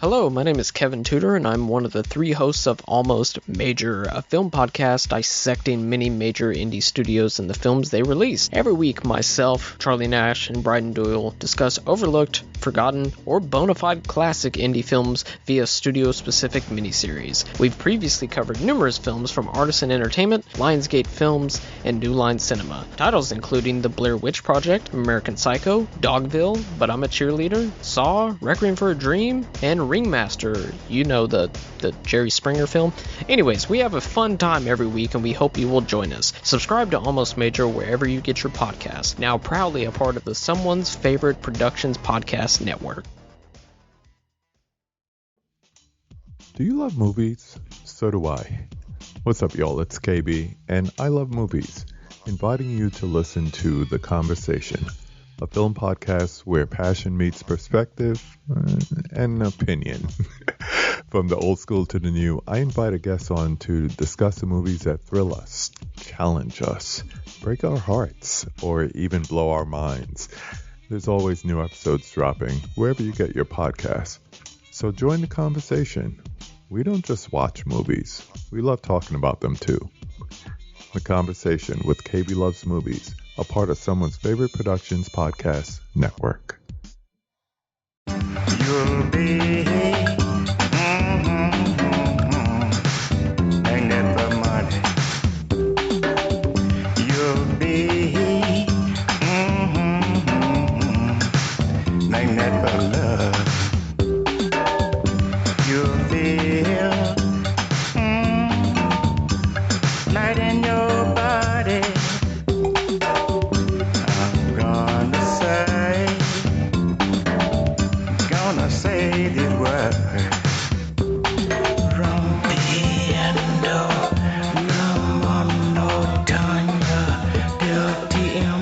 Hello, my name is Kevin Tudor, and I'm one of the three hosts of Almost Major, a film podcast dissecting many major indie studios and the films they release. Every week, myself, Charlie Nash, and Bryden Doyle discuss overlooked, forgotten, or bona fide classic indie films via studio-specific miniseries. We've previously covered numerous films from Artisan Entertainment, Lionsgate Films, and New Line Cinema. Titles including The Blair Witch Project, American Psycho, Dogville, But I'm a Cheerleader, Saw, Requiem for a Dream, and Ringmaster, you know, the Jerry Springer film. Anyways, we have a fun time every week and we hope you will join us. Subscribe to Almost Major wherever you get your podcasts. Now proudly a part of the Someone's Favorite Productions podcast network. Do you love movies? So do I. What's up, y'all? It's KB, and I love movies, inviting you to listen to The Conversation, a film podcast where passion meets perspective and opinion. From the old school to the new, I invite a guest on to discuss the movies that thrill us, challenge us, break our hearts, or even blow our minds. There's always new episodes dropping wherever you get your podcasts. So join the conversation. We don't just watch movies. We love talking about them too. The Conversation with KB Loves Movies, a part of Someone's Favorite Productions podcast network. You'll be ain't that for money. You'll be ain't that for love. You'll feel light in your body. Say these words.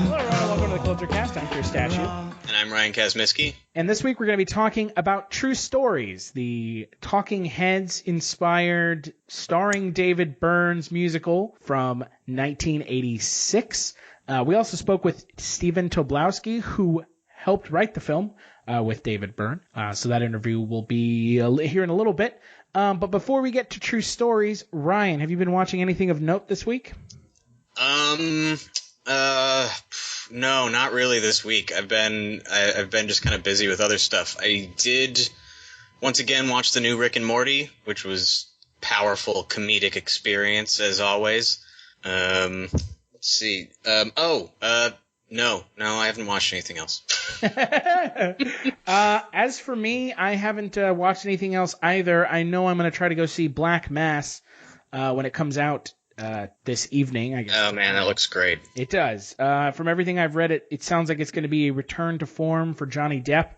Welcome to the Kulturecast. I'm Chris Stachiw. And I'm Ryan Kazmiski. And this week we're going to be talking about True Stories, the Talking Heads inspired, starring David Byrne's musical from 1986. We also spoke with Stephen Tobolowsky, who helped write the film with David Byrne. So that interview will be here in a little bit. But before we get to True Stories, Ryan, have you been watching anything of note this week? No, not really this week. I've been just kind of busy with other stuff. I did once again watch the new Rick and Morty, which was powerful comedic experience as always. Let's see. No, I haven't watched anything else. As for me, I haven't watched anything else either. I know I'm going to try to go see Black Mass when it comes out this evening, I guess. Oh, man, that looks great. It does. From everything I've read, it sounds like it's going to be a return to form for Johnny Depp.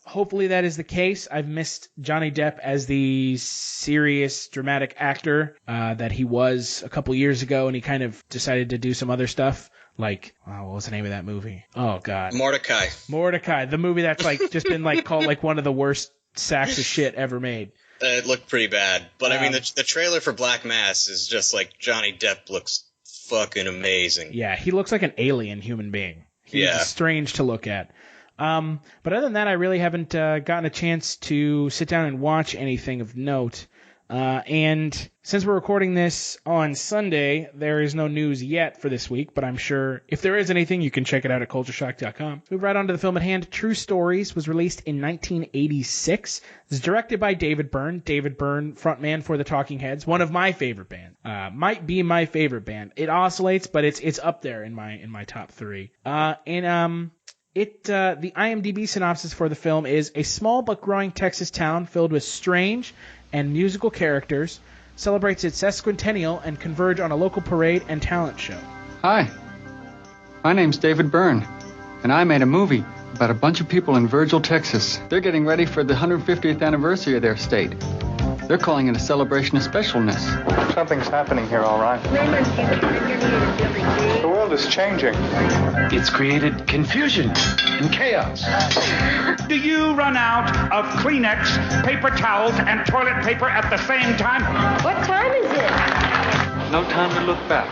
Hopefully that is the case. I've missed Johnny Depp as the serious, dramatic actor that he was a couple years ago, and he kind of decided to do some other stuff. Like, what was the name of that movie? Oh, God. Mordecai, the movie that's like just been like called like one of the worst sacks of shit ever made. It looked pretty bad. But, I mean, the trailer for Black Mass is just like Johnny Depp looks fucking amazing. Yeah, he looks like an alien human being. He's strange to look at. But other than that, I really haven't gotten a chance to sit down and watch anything of note. And since we're recording this on Sunday, there is no news yet for this week, but I'm sure if there is anything, you can check it out at cultureshock.com. Move right on to the film at hand. True Stories was released in 1986. It's directed by David Byrne. David Byrne, frontman for the Talking Heads, one of my favorite bands. Might be my favorite band. It oscillates, but it's up there in my top three. The IMDb synopsis for the film is a small but growing Texas town filled with strange and musical characters celebrates its sesquicentennial and converge on a local parade and talent show. Hi, my name's David Byrne, and I made a movie about a bunch of people in Virgil, Texas. They're getting ready for the 150th anniversary of their state. They're calling it a celebration of specialness. Something's happening here, all right. The world is changing. It's created confusion and chaos. Do you run out of Kleenex, paper towels, and toilet paper at the same time? What time is it? No time to look back.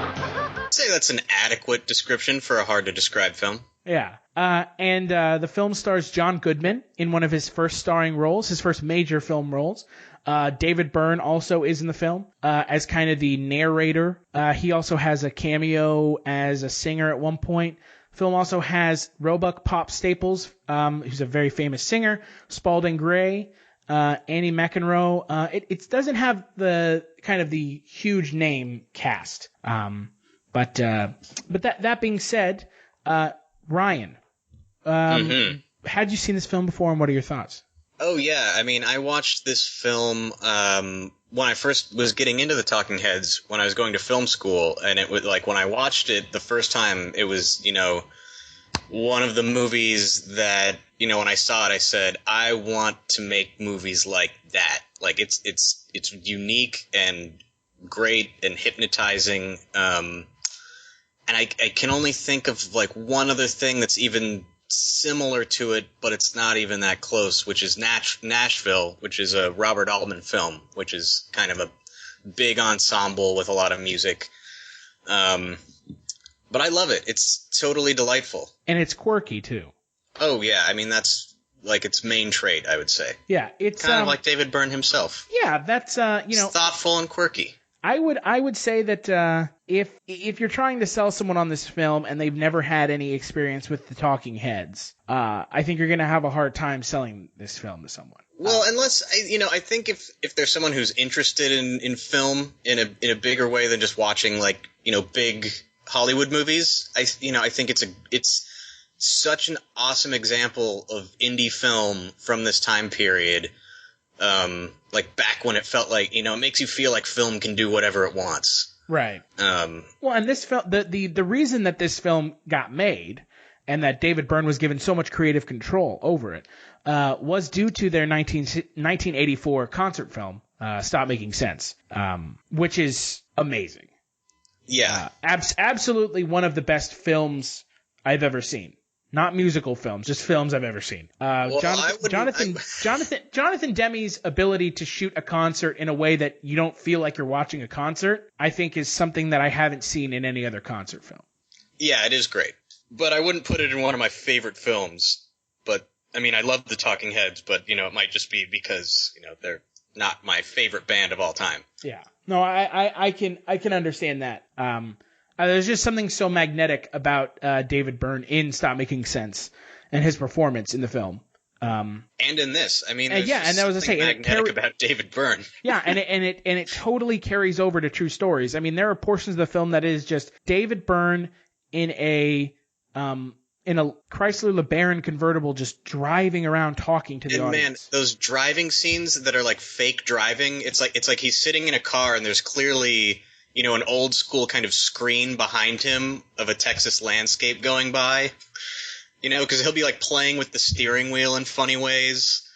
I'd say that's an adequate description for a hard-to-describe film. Yeah. And the film stars John Goodman in one of his first starring roles, his first major film roles. David Byrne also is in the film as kind of the narrator. He also has a cameo as a singer at one point. The film also has Roebuck Pop Staples, who's a very famous singer, Spalding Gray, Annie McEnroe. It doesn't have the kind of the huge name cast. But that being said, Ryan, had you seen this film before, and what are your thoughts? Oh, yeah. I mean, I watched this film when I first was getting into the Talking Heads when I was going to film school. And it was like when I watched it the first time, it was, one of the movies that, when I saw it, I said, I want to make movies like that. Like, it's unique and great and hypnotizing. And I can only think of, like, one other thing that's even similar to it, but it's not even that close, which is Nashville, which is a Robert Altman film, which is kind of a big ensemble with a lot of music. But I love it. It's totally delightful. And it's quirky, too. Oh, yeah. I mean, that's like its main trait, I would say. Yeah, it's kind of like David Byrne himself. Yeah, that's, It's thoughtful and quirky. I would say that if you're trying to sell someone on this film and they've never had any experience with the Talking Heads, I think you're going to have a hard time selling this film to someone. Well, unless I think if there's someone who's interested in film in a bigger way than just watching like big Hollywood movies, I think it's such an awesome example of indie film from this time period. Like back when it felt like, it makes you feel like film can do whatever it wants. Right. Well, and this film, the reason that this film got made and that David Byrne was given so much creative control over it, was due to their 1984 concert film, Stop Making Sense, which is amazing. Yeah. Absolutely one of the best films I've ever seen. Not musical films, just films I've ever seen. Jonathan Demme's ability to shoot a concert in a way that you don't feel like you're watching a concert, I think is something that I haven't seen in any other concert film. Yeah, it is great. But I wouldn't put it in one of my favorite films. But, I mean, I love the Talking Heads, but, it might just be because, they're not my favorite band of all time. Yeah. No, I can understand that. There's just something so magnetic about David Byrne in Stop Making Sense and his performance in the film. And in this, I mean, and that was magnetic about David Byrne. Yeah, and it totally carries over to true stories. I mean, there are portions of the film that is just David Byrne in a Chrysler LeBaron convertible, just driving around talking to the audience. Man, those driving scenes that are like fake driving, it's like he's sitting in a car and there's clearly, an old school kind of screen behind him of a Texas landscape going by, because he'll be like playing with the steering wheel in funny ways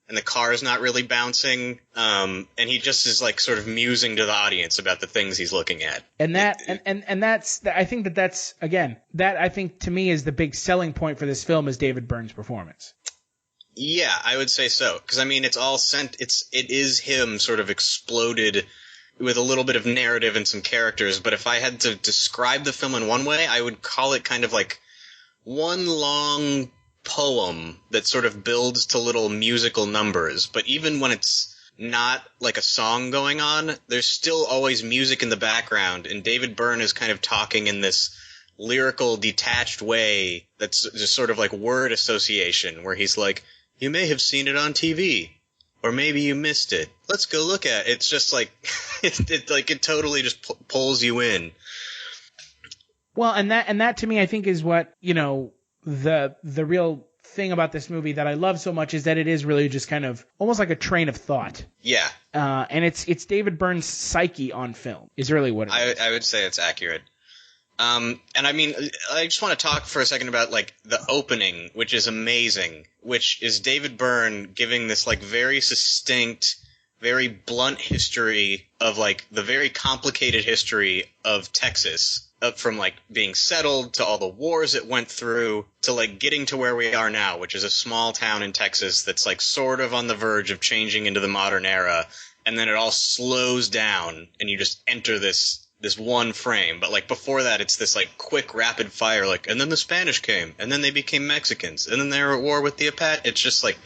and the car is not really bouncing. And he just is like sort of musing to the audience about the things he's looking at. And that's I think that's again, that I think to me is the big selling point for this film is David Byrne's performance. Yeah, I would say so. Cause I mean, it is him sort of exploded with a little bit of narrative and some characters, but if I had to describe the film in one way, I would call it kind of like one long poem that sort of builds to little musical numbers. But even when it's not like a song going on, there's still always music in the background, and David Byrne is kind of talking in this lyrical, detached way that's just sort of like word association, where he's like, you may have seen it on TV. Or maybe you missed it. Let's go look at it. It's just like it totally just pulls you in. Well, and that to me, I think is what, the real thing about this movie that I love so much is that it is really just kind of almost like a train of thought. Yeah. And it's David Byrne's psyche on film is really what it is. I would say it's accurate. And I mean, I just want to talk for a second about like the opening, which is amazing, which is David Byrne giving this like very succinct, very blunt history of like the very complicated history of Texas, from like being settled to all the wars it went through to like getting to where we are now, which is a small town in Texas that's like sort of on the verge of changing into the modern era. And then it all slows down and you just enter this this one frame, but like before that it's this like quick rapid fire, like, and then the Spanish came, and then they became Mexicans, and then they were at war with the Apache. It's just like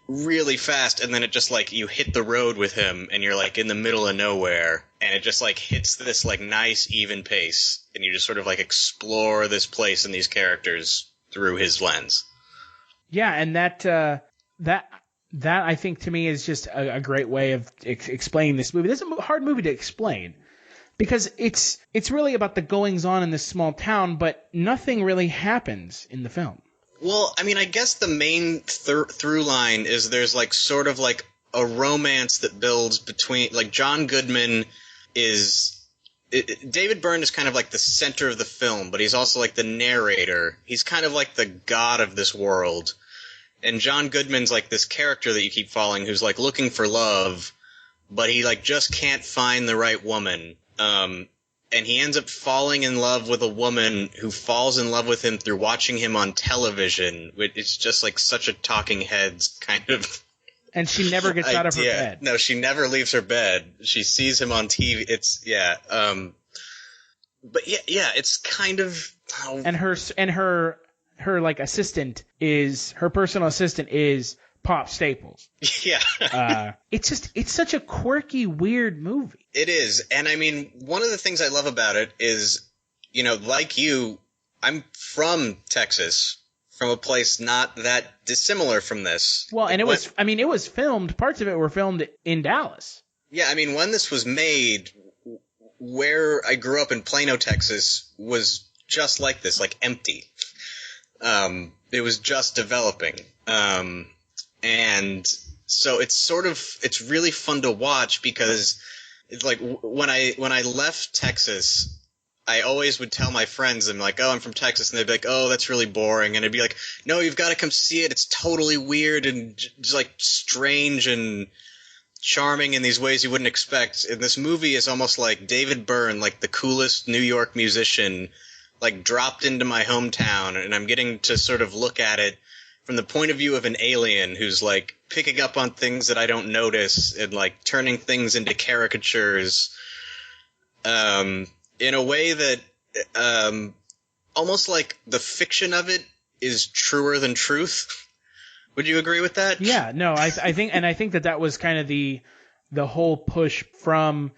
really fast, and then it just like you hit the road with him and you're like in the middle of nowhere, and it just like hits this like nice even pace, and you just sort of like explore this place and these characters through his lens. Yeah, and that I think to me is just a great way of explaining this movie. This is a hard movie to explain because it's really about the goings on in this small town, but nothing really happens in the film. Well, I mean, I guess the main through line is there's like sort of like a romance that builds between, like, John Goodman is David Byrne is kind of like the center of the film, but he's also like the narrator. He's kind of like the god of this world. And John Goodman's like this character that you keep following who's like looking for love, but he like just can't find the right woman. And he ends up falling in love with a woman who falls in love with him through watching him on television. It's just like such a talking heads kind of. And she never gets out of her bed. No, she never leaves her bed. She sees him on TV. It's but yeah, it's kind of. And her like assistant is her personal assistant is Pop Staples. Yeah. It's such a quirky, weird movie. It is. And I mean, one of the things I love about it is, you know, like you, I'm from Texas, from a place not that dissimilar from this. Well, and it was filmed, parts of it were filmed in Dallas. Yeah, I mean, when this was made, where I grew up in Plano, Texas, was just like this, like empty. It was just developing. And so it's really fun to watch because it's like when I left Texas, I always would tell my friends, I'm like, oh, I'm from Texas. And they'd be like, oh, that's really boring. And I'd be like, no, you've got to come see it. It's totally weird and just like strange and charming in these ways you wouldn't expect. And this movie is almost like David Byrne, like the coolest New York musician, like dropped into my hometown, and I'm getting to sort of look at it from the point of view of an alien who's like picking up on things that I don't notice and like turning things into caricatures in a way that almost like the fiction of it is truer than truth. Would you agree with that? Yeah, no, I think that was kind of the whole push from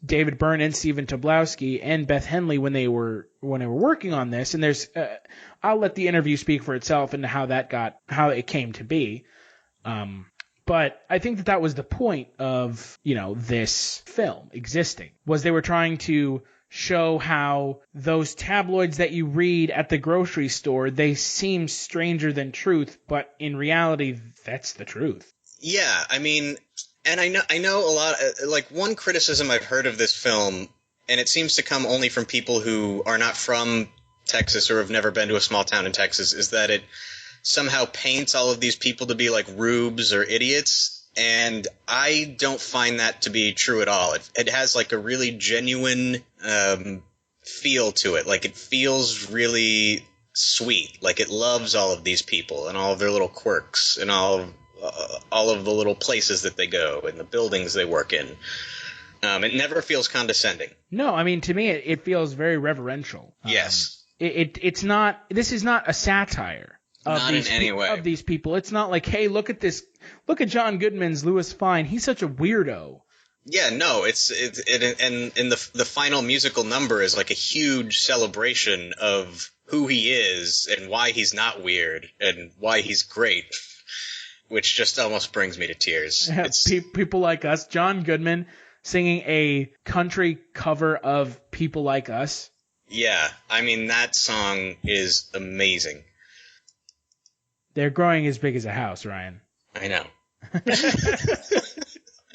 David Byrne and Stephen Tobolowsky and Beth Henley when they were working on this. And there's I'll let the interview speak for itself and how it came to be. But I think that was the point of, you know, this film existing, was they were trying to show how those tabloids that you read at the grocery store, they seem stranger than truth, but in reality, that's the truth. Yeah, I mean, and I know a lot, like one criticism I've heard of this film, and it seems to come only from people who are not from Texas or have never been to a small town in Texas, is that it somehow paints all of these people to be like rubes or idiots, and I don't find that to be true at all. It has like a really genuine feel to it. Like it feels really sweet. Like it loves all of these people and all of their little quirks and all of the little places that they go and the buildings they work in. It never feels condescending. No, I mean, to me, it feels very reverential. Yes. It's not. This is not a satire of not these in any way. Of these people. It's not like, hey, look at this. Look at John Goodman's Louis Fine. He's such a weirdo. Yeah, no, and the final musical number is like a huge celebration of who he is and why he's not weird and why he's great, which just almost brings me to tears. People Like Us, John Goodman singing a country cover of People Like Us. Yeah, I mean, that song is amazing. They're growing as big as a house, Ryan. I know.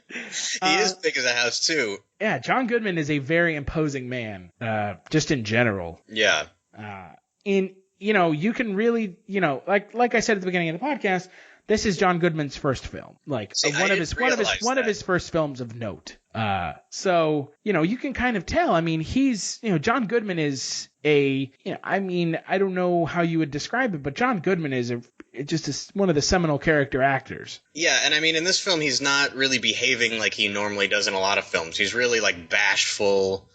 He is big as a house, too. Yeah, John Goodman is a very imposing man, just in general. Yeah. You can really, like I said at the beginning of the podcast, this is John Goodman's first film. Like, one of his first films of note. So, you can kind of tell. I mean, John Goodman is I don't know how you would describe it, but John Goodman is one of the seminal character actors. Yeah, and I mean, in this film, he's not really behaving like he normally does in a lot of films. He's really, like, bashful.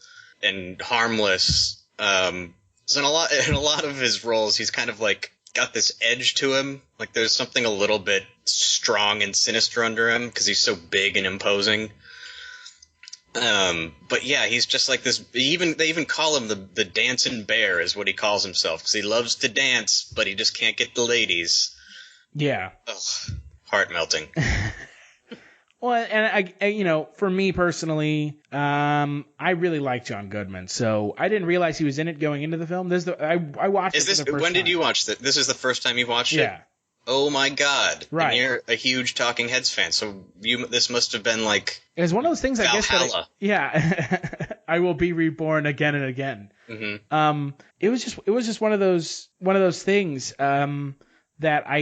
and harmless. So in a lot of his roles, he's kind of like got this edge to him. Like there's something a little bit strong and sinister under him because he's so big and imposing. But yeah, he's just like this. They even call him the dancing bear is what he calls himself because he loves to dance, but he just can't get the ladies. Yeah. Ugh, heart melting. Well, and I for me personally, I really like John Goodman, so I didn't realize he was in it going into the film. I watched it for the first when did time. you watch this? This is the first time you've watched it? Yeah. Oh my God! Right. And you're a huge Talking Heads fan, so this must have been like it was one of those things. I Valhalla. guess I will be reborn again and again. Mm-hmm. It was just one of those when I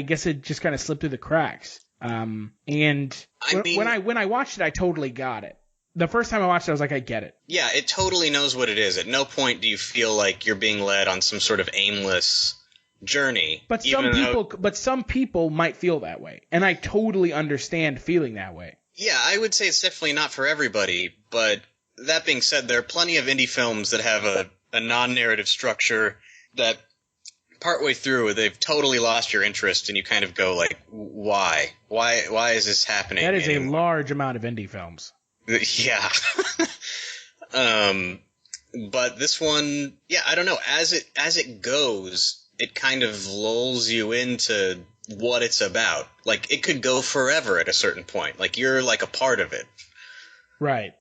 guess it just kind of slipped through the cracks. When I watched it, I totally got it. The first time I watched it, I was like, I get it. Yeah, it totally knows what it is. At no point do you feel like you're being led on some sort of aimless journey. But some people might feel that way, and I totally understand feeling that way. Yeah, I would say it's definitely not for everybody. But that being said, there are plenty of indie films that have a non-narrative structure that partway through they've totally lost your interest, and you kind of go like, why is this happening? That is a large amount of indie films. Yeah. But this one, yeah, I don't know. As it goes, it kind of lulls you into what it's about. Like, it could go forever at a certain point. Like, you're like a part of it. Right.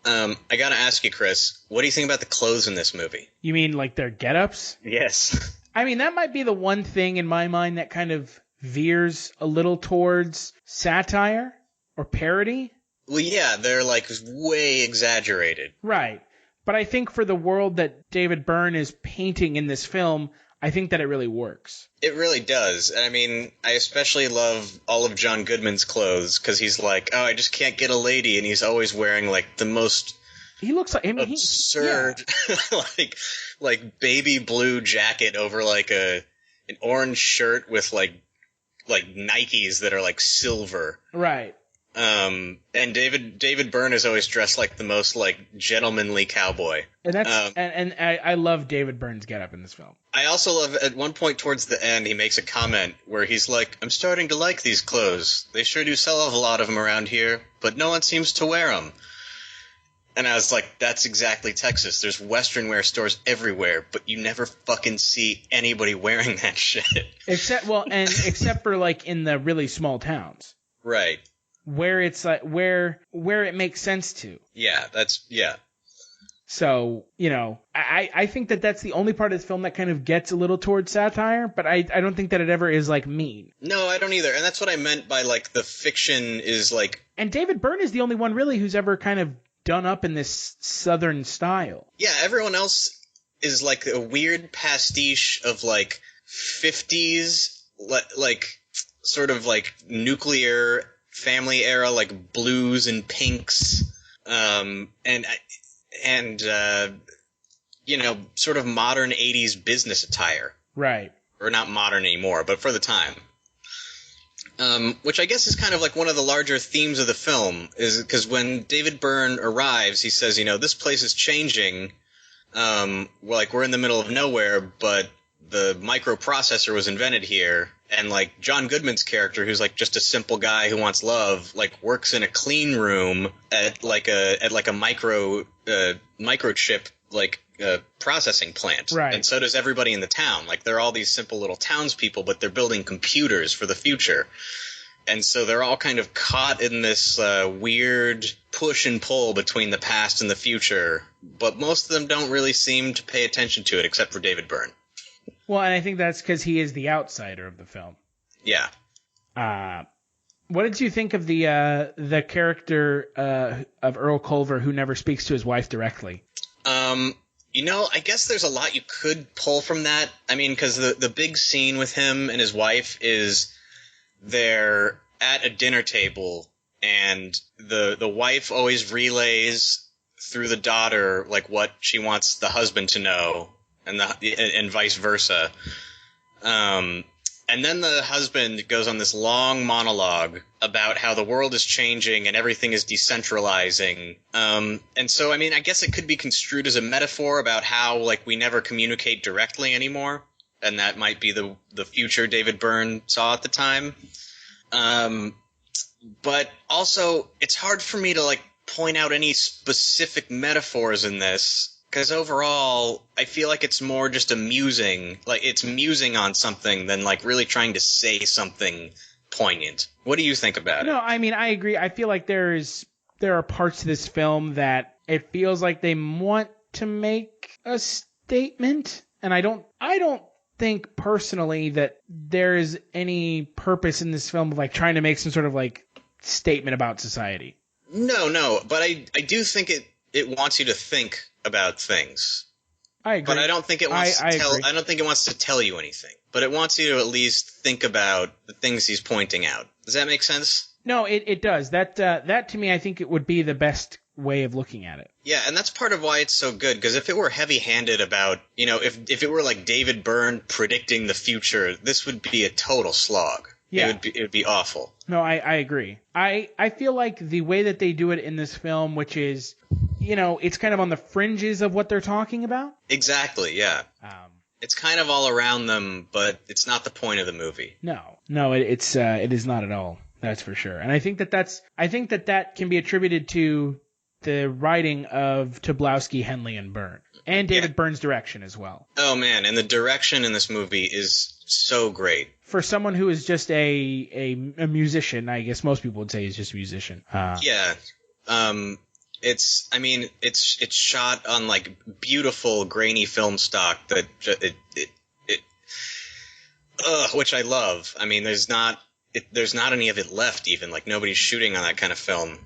I gotta ask you, Chris, what do you think about the clothes in this movie? You mean like their get-ups? Yes. I mean, that might be the one thing in my mind that kind of veers a little towards satire or parody. Well, yeah, they're like way exaggerated. Right. But I think for the world that David Byrne is painting in this film, I think that it really works. It really does. And I mean, I especially love all of John Goodman's clothes because he's like, oh, I just can't get a lady. And he's always wearing like the most He looks like absurd, like baby blue jacket over like an orange shirt with like Nikes that are like silver. Right. And David Byrne is always dressed like the most like gentlemanly cowboy. And that's and I love David Byrne's getup in this film. I also love at one point towards the end he makes a comment where he's like, I'm starting to like these clothes. They sure do sell a lot of them around here, but no one seems to wear them. And I was like, that's exactly Texas. There's Western wear stores everywhere, but you never fucking see anybody wearing that shit. Except for like in the really small towns. Right. Where it's like where it makes sense to. Yeah, yeah. So, I think that that's the only part of this film that kind of gets a little towards satire, but I don't think that it ever is like mean. No, I don't either. And that's what I meant by like the fiction is like. And David Byrne is the only one really who's ever kind of done up in this Southern style. Yeah, everyone else is like a weird pastiche of like 50s, like sort of like nuclear family era, like blues and pinks, and sort of modern 80s business attire. Right. Or not modern anymore, but for the time. Which I guess is kind of like one of the larger themes of the film, is because when David Byrne arrives, he says, this place is changing. We're in the middle of nowhere, but the microprocessor was invented here. And like John Goodman's character, who's like just a simple guy who wants love, like works in a clean room at like a microchip processing plant. Right. And so does everybody in the town. Like they're all these simple little townspeople, but they're building computers for the future. And so they're all kind of caught in this weird push and pull between the past and the future. But most of them don't really seem to pay attention to it, except for David Byrne. Well, and I think that's because he is the outsider of the film. Yeah. What did you think of the character of Earl Culver who never speaks to his wife directly? I guess there's a lot you could pull from that. I mean, because the big scene with him and his wife is they're at a dinner table, and the wife always relays through the daughter like what she wants the husband to know. And vice versa. And And then the husband goes on this long monologue about how the world is changing and everything is decentralizing. And so, I mean, I guess it could be construed as a metaphor about how, like, we never communicate directly anymore. And that might be the future David Byrne saw at the time. But also, it's hard for me to, like, point out any specific metaphors in this, because overall, I feel like it's more just amusing. Like, it's musing on something than, like, really trying to say something poignant. What do you think about it? No, I mean, I agree. I feel like there are parts to this film that it feels like they want to make a statement, and I don't think personally that there is any purpose in this film of, like, trying to make some sort of, like, statement about society. No, but I do think it wants you to think about things. I agree. But I don't think it wants I don't think it wants to tell you anything. But it wants you to at least think about the things he's pointing out. Does that make sense? No, it does. That to me, I think it would be the best way of looking at it. Yeah, and that's part of why it's so good, because if it were heavy-handed about, you know, if it were like David Byrne predicting the future, this would be a total slog. Yeah. It would be awful. No, I agree. I feel like the way that they do it in this film, which is, you know, it's kind of on the fringes of what they're talking about. Exactly, yeah. It's kind of all around them, but it's not the point of the movie. No, it is not at all. That's for sure. And I think that can be attributed to the writing of Tobolowsky, Henley, and Byrne, and David Byrne's direction as well. Oh man, and the direction in this movie is so great. For someone who is just a musician, I guess most people would say he's just a musician. Yeah. It's shot on, like, beautiful grainy film stock that which I love. I mean, there's not any of it left even. Like, nobody's shooting on that kind of film.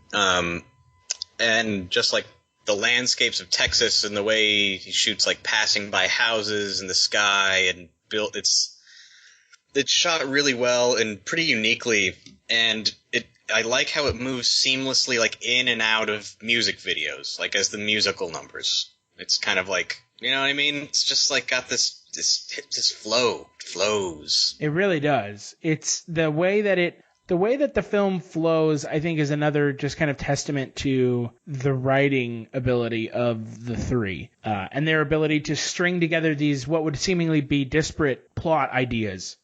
And just like the landscapes of Texas and the way he shoots, like, passing by houses and the sky and built, it's shot really well and pretty uniquely, and I like how it moves seamlessly, like, in and out of music videos, like, as the musical numbers. It's kind of like, you know what I mean? It's just like got this flows. It really does. It's the way that the film flows, I think, is another just kind of testament to the writing ability of the three, and their ability to string together these what would seemingly be disparate plot ideas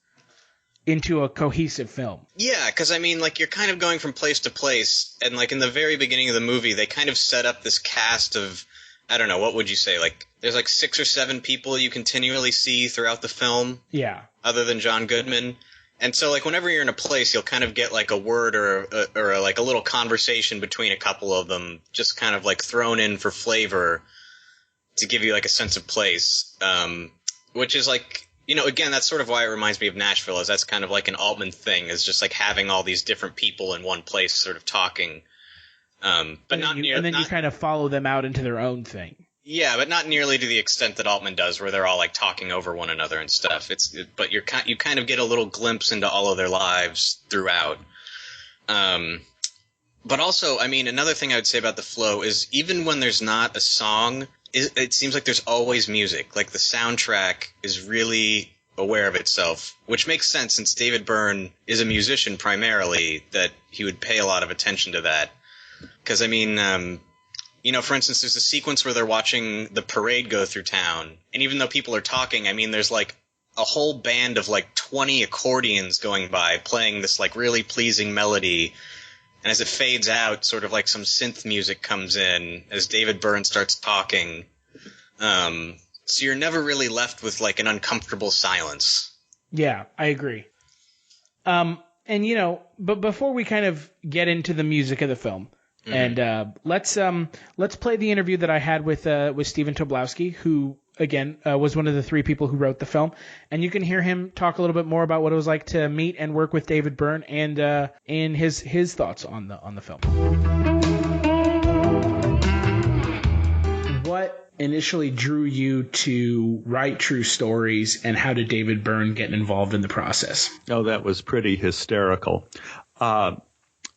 into a cohesive film. Yeah, because, I mean, like, you're kind of going from place to place, and, like, in the very beginning of the movie, they kind of set up this cast of, I don't know, what would you say, like, there's, like, 6 or 7 people you continually see throughout the film. Yeah. Other than John Goodman. And so, like, whenever you're in a place, you'll kind of get, like, a word or like, a little conversation between a couple of them, just kind of, like, thrown in for flavor to give you, like, a sense of place, which is, like, you know, again, that's sort of why it reminds me of Nashville, is that's kind of like an Altman thing, is just like having all these different people in one place sort of talking. And then you kind of follow them out into their own thing. Yeah, but not nearly to the extent that Altman does, where they're all, like, talking over one another and stuff. But you kind of get a little glimpse into all of their lives throughout. But also, I mean, another thing I would say about the flow is even when there's not a song, it seems like there's always music. Like, the soundtrack is really aware of itself, which makes sense since David Byrne is a musician primarily, that he would pay a lot of attention to that. Because, I mean, you know, for instance, there's a sequence where they're watching the parade go through town, and even though people are talking, I mean, there's, like, a whole band of, like, 20 accordions going by playing this, like, really pleasing melody. And as it fades out, sort of like some synth music comes in as David Byrne starts talking. So you're never really left with, like, an uncomfortable silence. Yeah, I agree. And, you know, but before we kind of get into the music of the film, and let's play the interview that I had with Stephen Tobolowsky, who, again, was one of the 3 people who wrote the film. And you can hear him talk a little bit more about what it was like to meet and work with David Byrne and his thoughts on the film. What initially drew you to write True Stories, and how did David Byrne get involved in the process? Oh, that was pretty hysterical.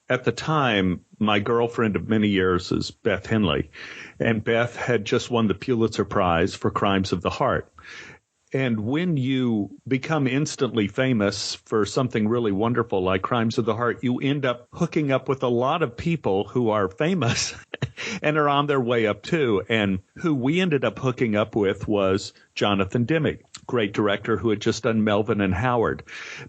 At the time, my girlfriend of many years is Beth Henley, and Beth had just won the Pulitzer Prize for Crimes of the Heart. And when you become instantly famous for something really wonderful like Crimes of the Heart, you end up hooking up with a lot of people who are famous and are on their way up too. And who we ended up hooking up with was Jonathan Demme, great director who had just done Melvin and Howard.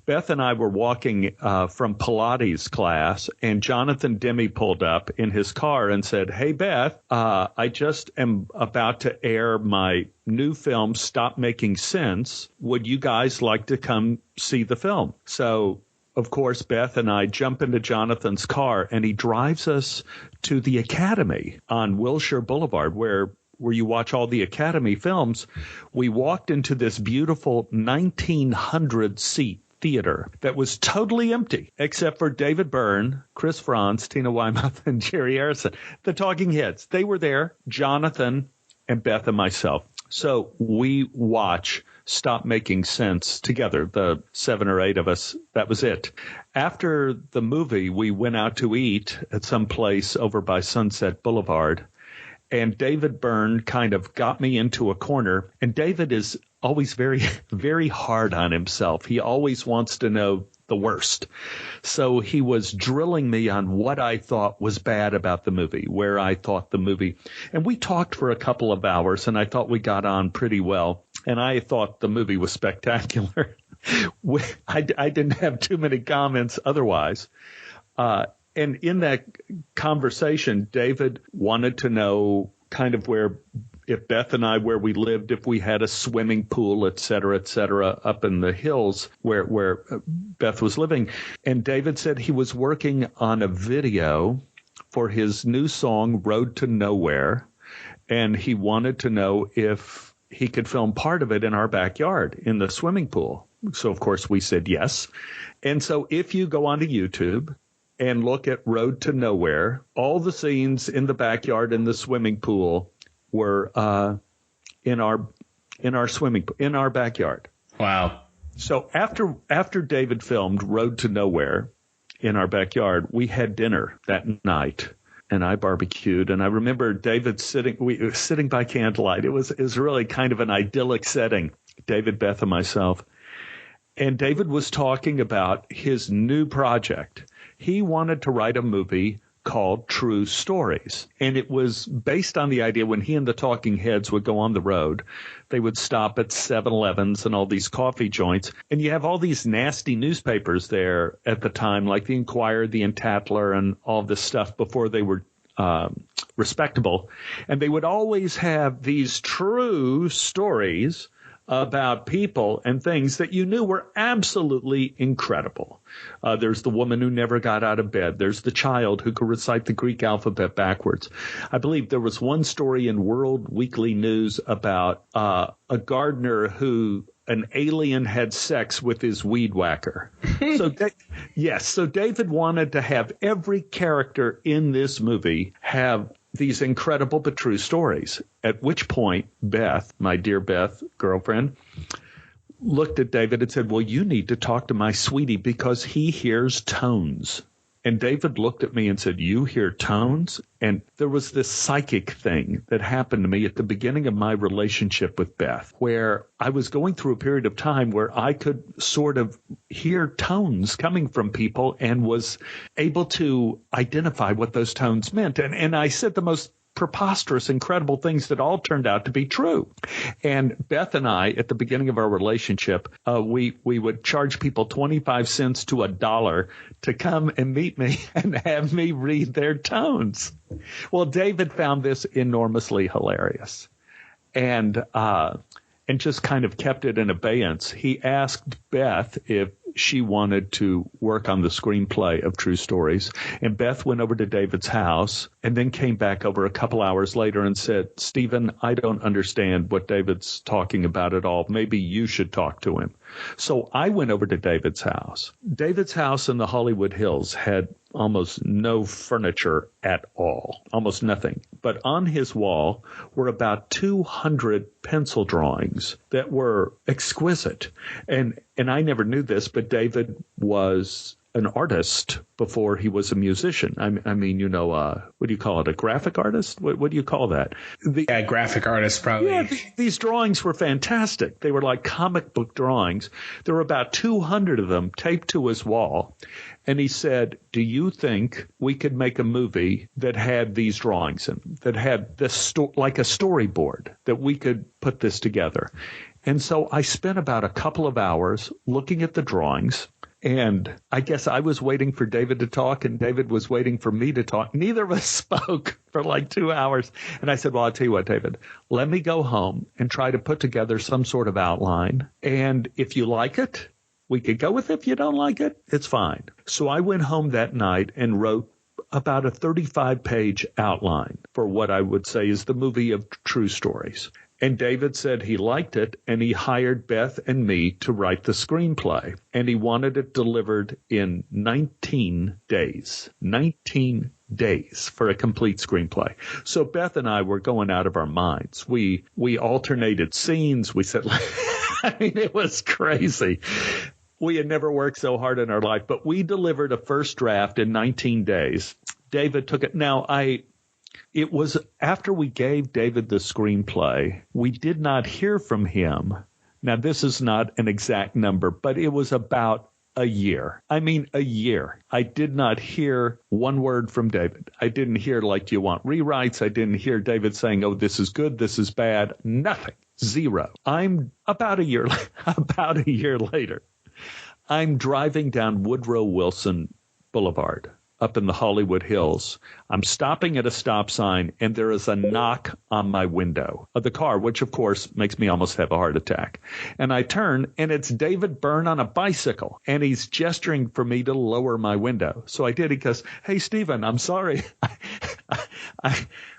Beth and I were walking from Pilates class, and Jonathan Demme pulled up in his car and said, "Hey, Beth, I just am about to air my new film, Stop Making Sense. Would you guys like to come see the film?" So, of course, Beth and I jump into Jonathan's car, and he drives us to the Academy on Wilshire Boulevard, where you watch all the Academy films. We walked into this beautiful 1,900-seat theater that was totally empty, except for David Byrne, Chris Franz, Tina Weymouth, and Jerry Harrison. The Talking Heads, they were there, Jonathan and Beth and myself. So we watch Stop Making Sense together, the 7 or 8 of us. That was it. After the movie, we went out to eat at some place over by Sunset Boulevard. And David Byrne kind of got me into a corner. And David is always very, very hard on himself. He always wants to know the worst. So he was drilling me on what I thought was bad about the movie, where I thought the movie. And we talked for a couple of hours, and I thought we got on pretty well. And I thought the movie was spectacular. I didn't have too many comments otherwise. And in that conversation, David wanted to know kind of where, if Beth and I, where we lived, if we had a swimming pool, et cetera, up in the hills where Beth was living. And David said he was working on a video for his new song, Road to Nowhere. And he wanted to know if he could film part of it in our backyard in the swimming pool. So, of course, we said yes. And so if you go onto YouTube and look at Road to Nowhere, all the scenes in the backyard in the swimming pool were in our backyard. Wow. So after David filmed Road to Nowhere in our backyard, we had dinner that night, and I barbecued. And I remember David sitting by candlelight. It was really kind of an idyllic setting, David, Beth, and myself. And David was talking about his new project. He wanted to write a movie called True Stories. And it was based on the idea when he and the Talking Heads would go on the road, they would stop at 7-Elevens and all these coffee joints. And you have all these nasty newspapers there at the time, like the Inquirer, the Tatler, and all this stuff before they were respectable. And they would always have these true stories about people and things that you knew were absolutely incredible. There's the woman who never got out of bed. There's the child who could recite the Greek alphabet backwards. I believe there was one story in World Weekly News about a gardener who an alien had sex with his weed whacker. So David wanted to have every character in this movie have these incredible but true stories, at which point Beth, my dear Beth, girlfriend, looked at David and said, "Well, you need to talk to my sweetie because he hears tones." And David looked at me and said, "You hear tones?" And there was this psychic thing that happened to me at the beginning of my relationship with Beth, where I was going through a period of time where I could sort of hear tones coming from people and was able to identify what those tones meant. And I said the most preposterous, incredible things that all turned out to be true. And Beth and I, at the beginning of our relationship, we would charge people 25 cents to $1 to come and meet me and have me read their tones. Well, David found this enormously hilarious and just kind of kept it in abeyance. He asked Beth if she wanted to work on the screenplay of True Stories. And Beth went over to David's house and then came back over a couple hours later and said, "Stephen, I don't understand what David's talking about at all. Maybe you should talk to him." So I went over to David's house. David's house in the Hollywood Hills had almost no furniture at all, almost nothing. But on his wall were about 200 pencil drawings that were exquisite. And I never knew this, but David was an artist before he was a musician. I mean, what do you call it? A graphic artist? What do you call that? Graphic artist, probably. Yeah, these drawings were fantastic. They were like comic book drawings. There were about 200 of them taped to his wall. And he said, do you think we could make a movie that had these drawings in, that had this like a storyboard, that we could put this together? And so I spent about a couple of hours looking at the drawings. And I guess I was waiting for David to talk, and David was waiting for me to talk. Neither of us spoke for like 2 hours. And I said, well, I'll tell you what, David, let me go home and try to put together some sort of outline. And if you like it, we could go with it. If you don't like it, it's fine. So I went home that night and wrote about a 35-page outline for what I would say is the movie of true stories. And David said he liked it, and he hired Beth and me to write the screenplay. And he wanted it delivered in 19 days. 19 days for a complete screenplay. So Beth and I were going out of our minds. We alternated scenes. We said, I mean, it was crazy. We had never worked so hard in our life, but we delivered a first draft in 19 days. David took it. Now, it was after we gave David the screenplay, we did not hear from him. Now, this is not an exact number, but it was about a year. I mean, a year. I did not hear one word from David. I didn't hear, like, do you want rewrites? I didn't hear David saying, oh, this is good, this is bad. Nothing. Zero. I'm about a year later. I'm driving down Woodrow Wilson Boulevard up in the Hollywood Hills. I'm stopping at a stop sign, and there is a knock on my window of the car, which, of course, makes me almost have a heart attack. And I turn, and it's David Byrne on a bicycle, and he's gesturing for me to lower my window. So I did. He goes, hey, Stephen, I'm sorry.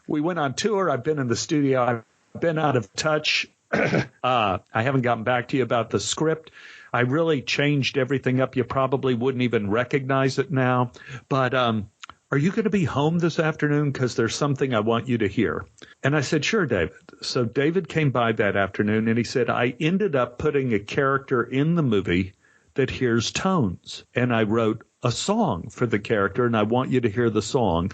We went on tour. I've been in the studio. I've been out of touch. I haven't gotten back to you about the script. I really changed everything up. You probably wouldn't even recognize it now. But are you going to be home this afternoon? Because there's something I want you to hear. And I said, sure, David. So David came by that afternoon, and he said, I ended up putting a character in the movie that hears tones. And I wrote a song for the character, and I want you to hear the song.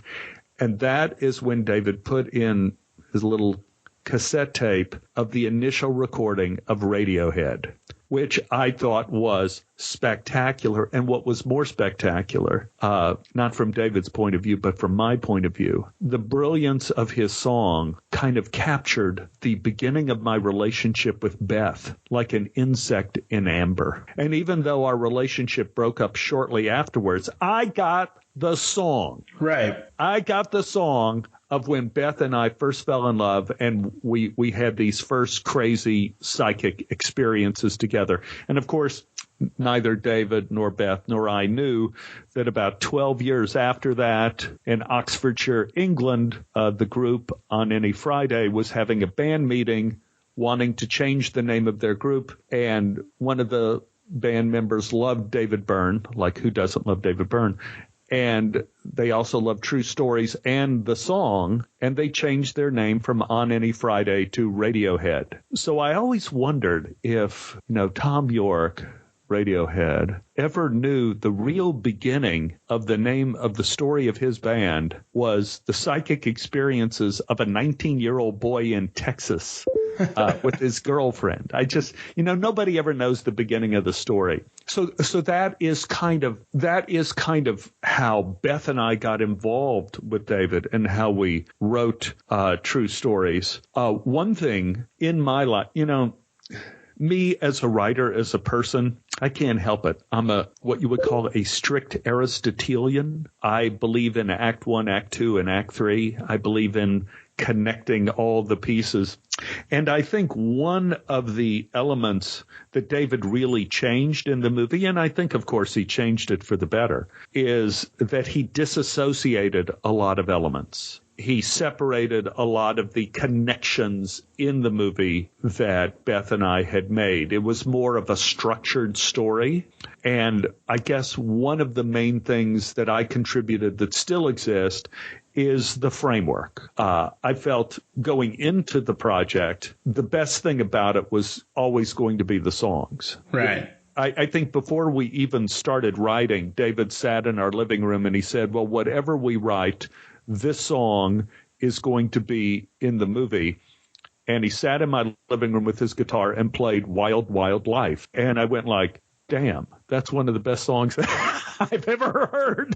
And that is when David put in his little cassette tape of the initial recording of Radiohead, which I thought was spectacular. And what was more spectacular, not from David's point of view, but from my point of view, the brilliance of his song kind of captured the beginning of my relationship with Beth like an insect in amber. And even though our relationship broke up shortly afterwards, I got the song. Right. I got the song of when Beth and I first fell in love, and we had these first crazy psychic experiences together. And, of course, neither David nor Beth nor I knew that about 12 years after that, in Oxfordshire, England, the group On Any Friday was having a band meeting wanting to change the name of their group, and one of the band members loved David Byrne, like who doesn't love David Byrne? And they also love True Stories and the song, and they changed their name from On Any Friday to Radiohead. So I always wondered if, Tom York, Radiohead, ever knew the real beginning of the name of the story of his band was the psychic experiences of a 19-year-old boy in Texas with his girlfriend. I just, nobody ever knows the beginning of the story. So that is kind of how Beth and I got involved with David and how we wrote True Stories. One thing in my life, me as a writer, as a person, I can't help it. I'm what you would call a strict Aristotelian. I believe in Act 1, Act 2, and Act 3. I believe in connecting all the pieces. And I think one of the elements that David really changed in the movie, and I think, of course, he changed it for the better, is that he disassociated a lot of elements. He separated a lot of the connections in the movie that Beth and I had made. It was more of a structured story. And I guess one of the main things that I contributed that still exist is the framework. I felt going into the project, the best thing about it was always going to be the songs. Right. I think before we even started writing, David sat in our living room and he said, well, whatever we write, this song is going to be in the movie. And he sat in my living room with his guitar and played Wild, Wild Life. And I went like, damn, that's one of the best songs I've ever heard.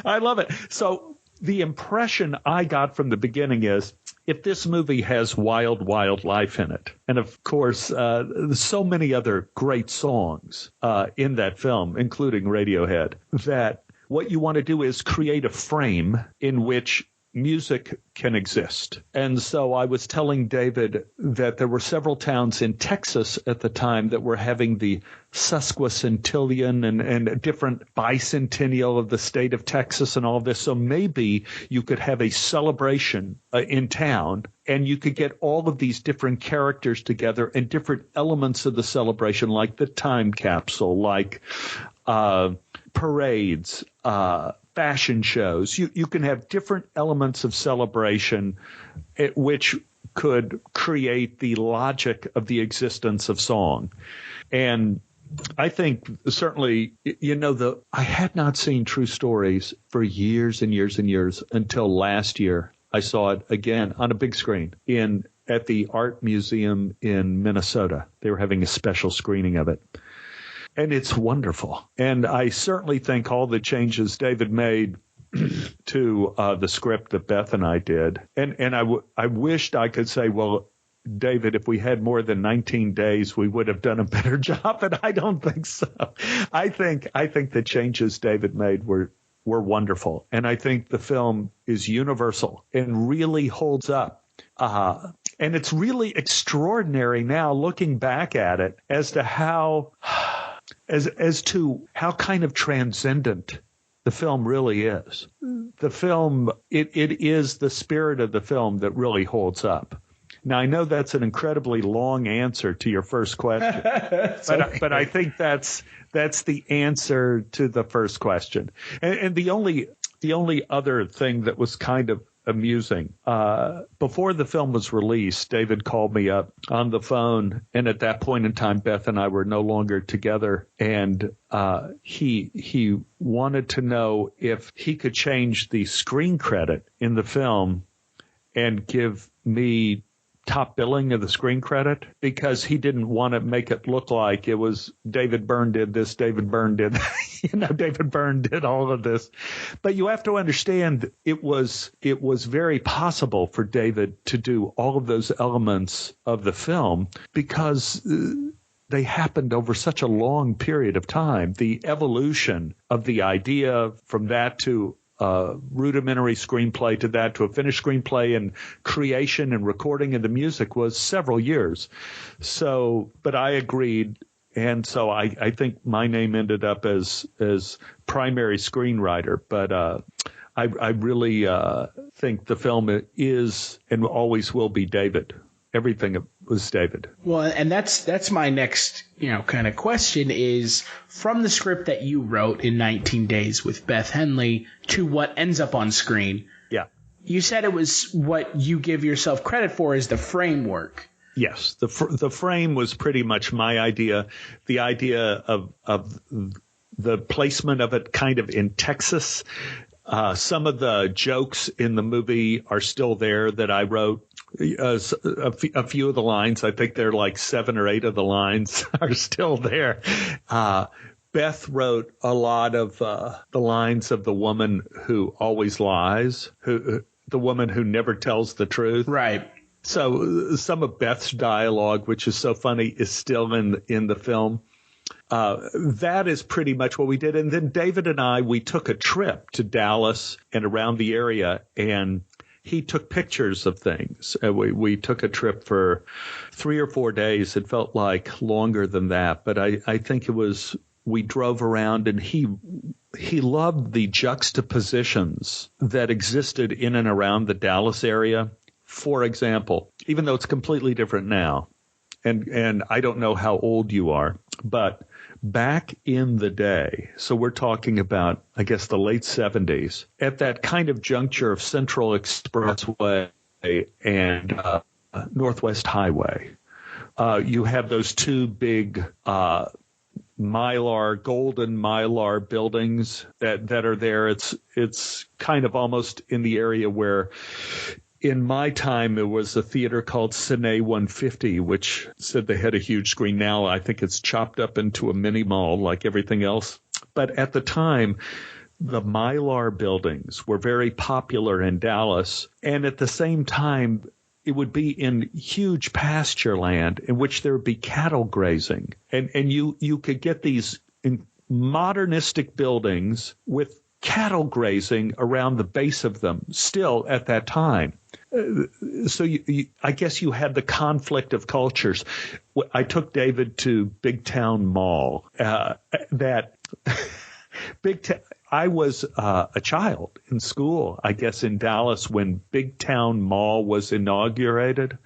I love it. So the impression I got from the beginning is, if this movie has Wild, Wild Life in it, and of course, there's so many other great songs in that film, including Radiohead, that what you want to do is create a frame in which music can exist. And so I was telling David that there were several towns in Texas at the time that were having the sesquicentennial and a different bicentennial of the state of Texas and all this. So maybe you could have a celebration in town and you could get all of these different characters together and different elements of the celebration, like the time capsule, like parades, fashion shows. You can have different elements of celebration which could create the logic of the existence of song. And I think certainly, I had not seen True Stories for years and years and years until last year. I saw it again on a big screen at the Art Museum in Minnesota. They were having a special screening of it. And it's wonderful. And I certainly think all the changes David made to the script that Beth and I did. And I wished I could say, well, David, if we had more than 19 days, we would have done a better job. But I don't think so. I think the changes David made were wonderful. And I think the film is universal and really holds up. And it's really extraordinary now looking back at it as to how kind of transcendent the film really is. The film, it is the spirit of the film that really holds up. Now, I know that's an incredibly long answer to your first question, but I think that's the answer to the first question. And the only other thing that was kind of amusing, before the film was released, David called me up on the phone, and at that point in time, Beth and I were no longer together, and he wanted to know if he could change the screen credit in the film and give me top billing of the screen credit, because he didn't want to make it look like it was David Byrne did this, David Byrne did David Byrne did all of this. But you have to understand, it was very possible for David to do all of those elements of the film because they happened over such a long period of time. The evolution of the idea from that to rudimentary screenplay to that to a finished screenplay and creation and recording of the music was several years. So, but I agreed. And so I think my name ended up as primary screenwriter. But I really think the film is and always will be David. Everything was David. Well, and that's my next, kind of question is, from the script that you wrote in 19 days with Beth Henley to what ends up on screen. Yeah. You said it was what you give yourself credit for is the framework. Yes. The frame was pretty much my idea. The idea of the placement of it kind of in Texas. Some of the jokes in the movie are still there that I wrote. A few of the lines, I think they're like 7 or 8 of the lines are still there. Beth wrote a lot of the lines of the woman who always lies, the woman who never tells the truth. Right. So some of Beth's dialogue, which is so funny, is still in the film. That is pretty much what we did. And then David and I, we took a trip to Dallas and around the area, and he took pictures of things. We took a trip for 3 or 4 days. It felt like longer than that, but I think it was, we drove around, and he loved the juxtapositions that existed in and around the Dallas area. For example, even though it's completely different now, and I don't know how old you are, but back in the day, so we're talking about, I guess, the late 70s, at that kind of juncture of Central Expressway and Northwest Highway, you have those two big golden Mylar buildings that are there. It's kind of almost in the area where in my time there was a theater called Cine 150, which said they had a huge screen. Now I think it's chopped up into a mini mall like everything else. But at the time, the Mylar buildings were very popular in Dallas. And at the same time, it would be in huge pasture land in which there would be cattle grazing. And you could get these modernistic buildings with cattle grazing around the base of them still at that time. So I guess you had the conflict of cultures. I took David to Big Town Mall. I was a child in school, I guess, in Dallas when Big Town Mall was inaugurated.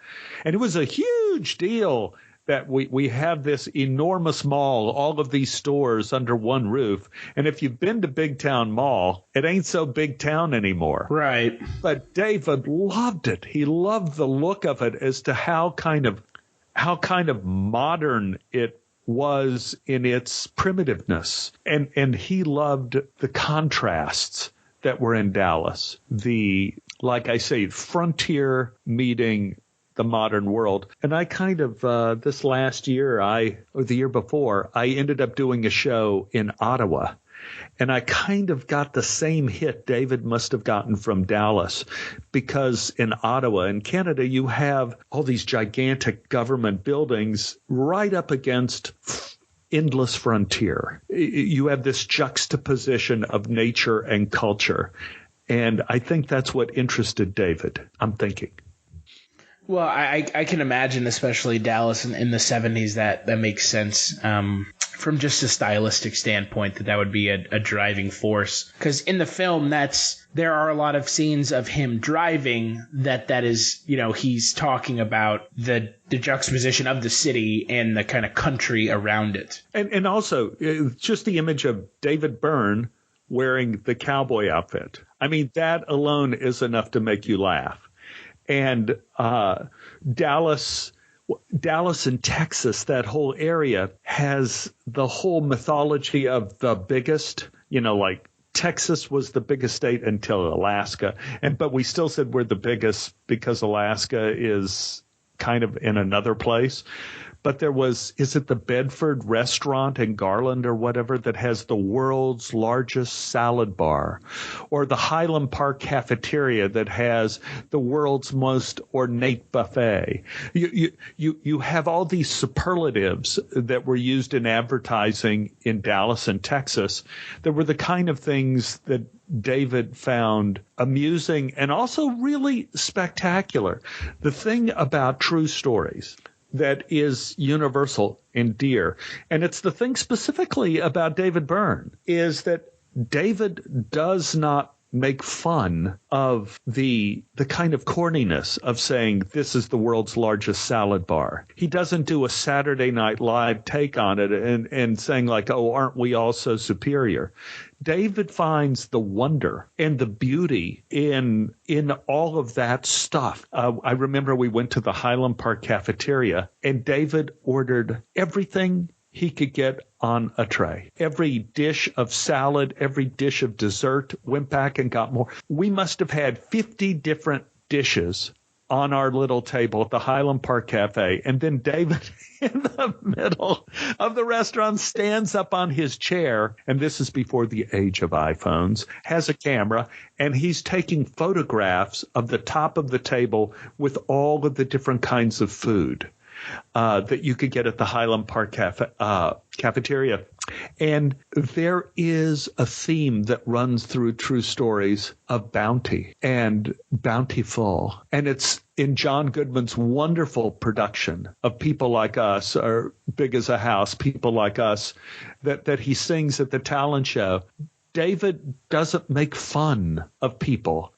And it was a huge deal that we have this enormous mall, all of these stores under one roof. And if you've been to Big Town Mall, it ain't so big town anymore. Right. But David loved it. He loved the look of it as to how kind of modern it was in its primitiveness. And he loved the contrasts that were in Dallas. Like I say, frontier meeting the modern world. And I kind of, this last year, or the year before, I ended up doing a show in Ottawa. And I kind of got the same hit David must have gotten from Dallas, because in Ottawa, in Canada, you have all these gigantic government buildings right up against endless frontier. You have this juxtaposition of nature and culture. And I think that's what interested David, I'm thinking. Well, I can imagine, especially Dallas in the 70s, that makes sense from just a stylistic standpoint, that would be a driving force. Because in the film, there are a lot of scenes of him driving that is, he's talking about the juxtaposition of the city and the kind of country around it. And also just the image of David Byrne wearing the cowboy outfit. I mean, that alone is enough to make you laugh. And Dallas and Texas, that whole area has the whole mythology of the biggest, like Texas was the biggest state until Alaska. But we still said we're the biggest because Alaska is kind of in another place. But is it the Bedford restaurant in Garland or whatever that has the world's largest salad bar? Or the Highland Park cafeteria that has the world's most ornate buffet? You have all these superlatives that were used in advertising in Dallas and Texas that were the kind of things that David found amusing and also really spectacular. The thing about true stories that is universal and dear, and it's the thing specifically about David Byrne, is that David does not make fun of the kind of corniness of saying this is the world's largest salad bar. He doesn't do a Saturday Night Live take on it and saying like, oh, aren't we all so superior? David finds the wonder and the beauty in all of that stuff. I remember we went to the Highland Park cafeteria and David ordered everything he could get on a tray. Every dish of salad, every dish of dessert, went back and got more. We must have had 50 different dishes on our little table at the Highland Park Cafe. And then David, in the middle of the restaurant, stands up on his chair, and this is before the age of iPhones, has a camera, and he's taking photographs of the top of the table with all of the different kinds of food that you could get at the Highland Park cafeteria. And there is a theme that runs through true stories of bounty and bountiful. And it's in John Goodman's wonderful production of People Like Us, or Big as a House, People Like Us, that he sings at the talent show. David doesn't make fun of people.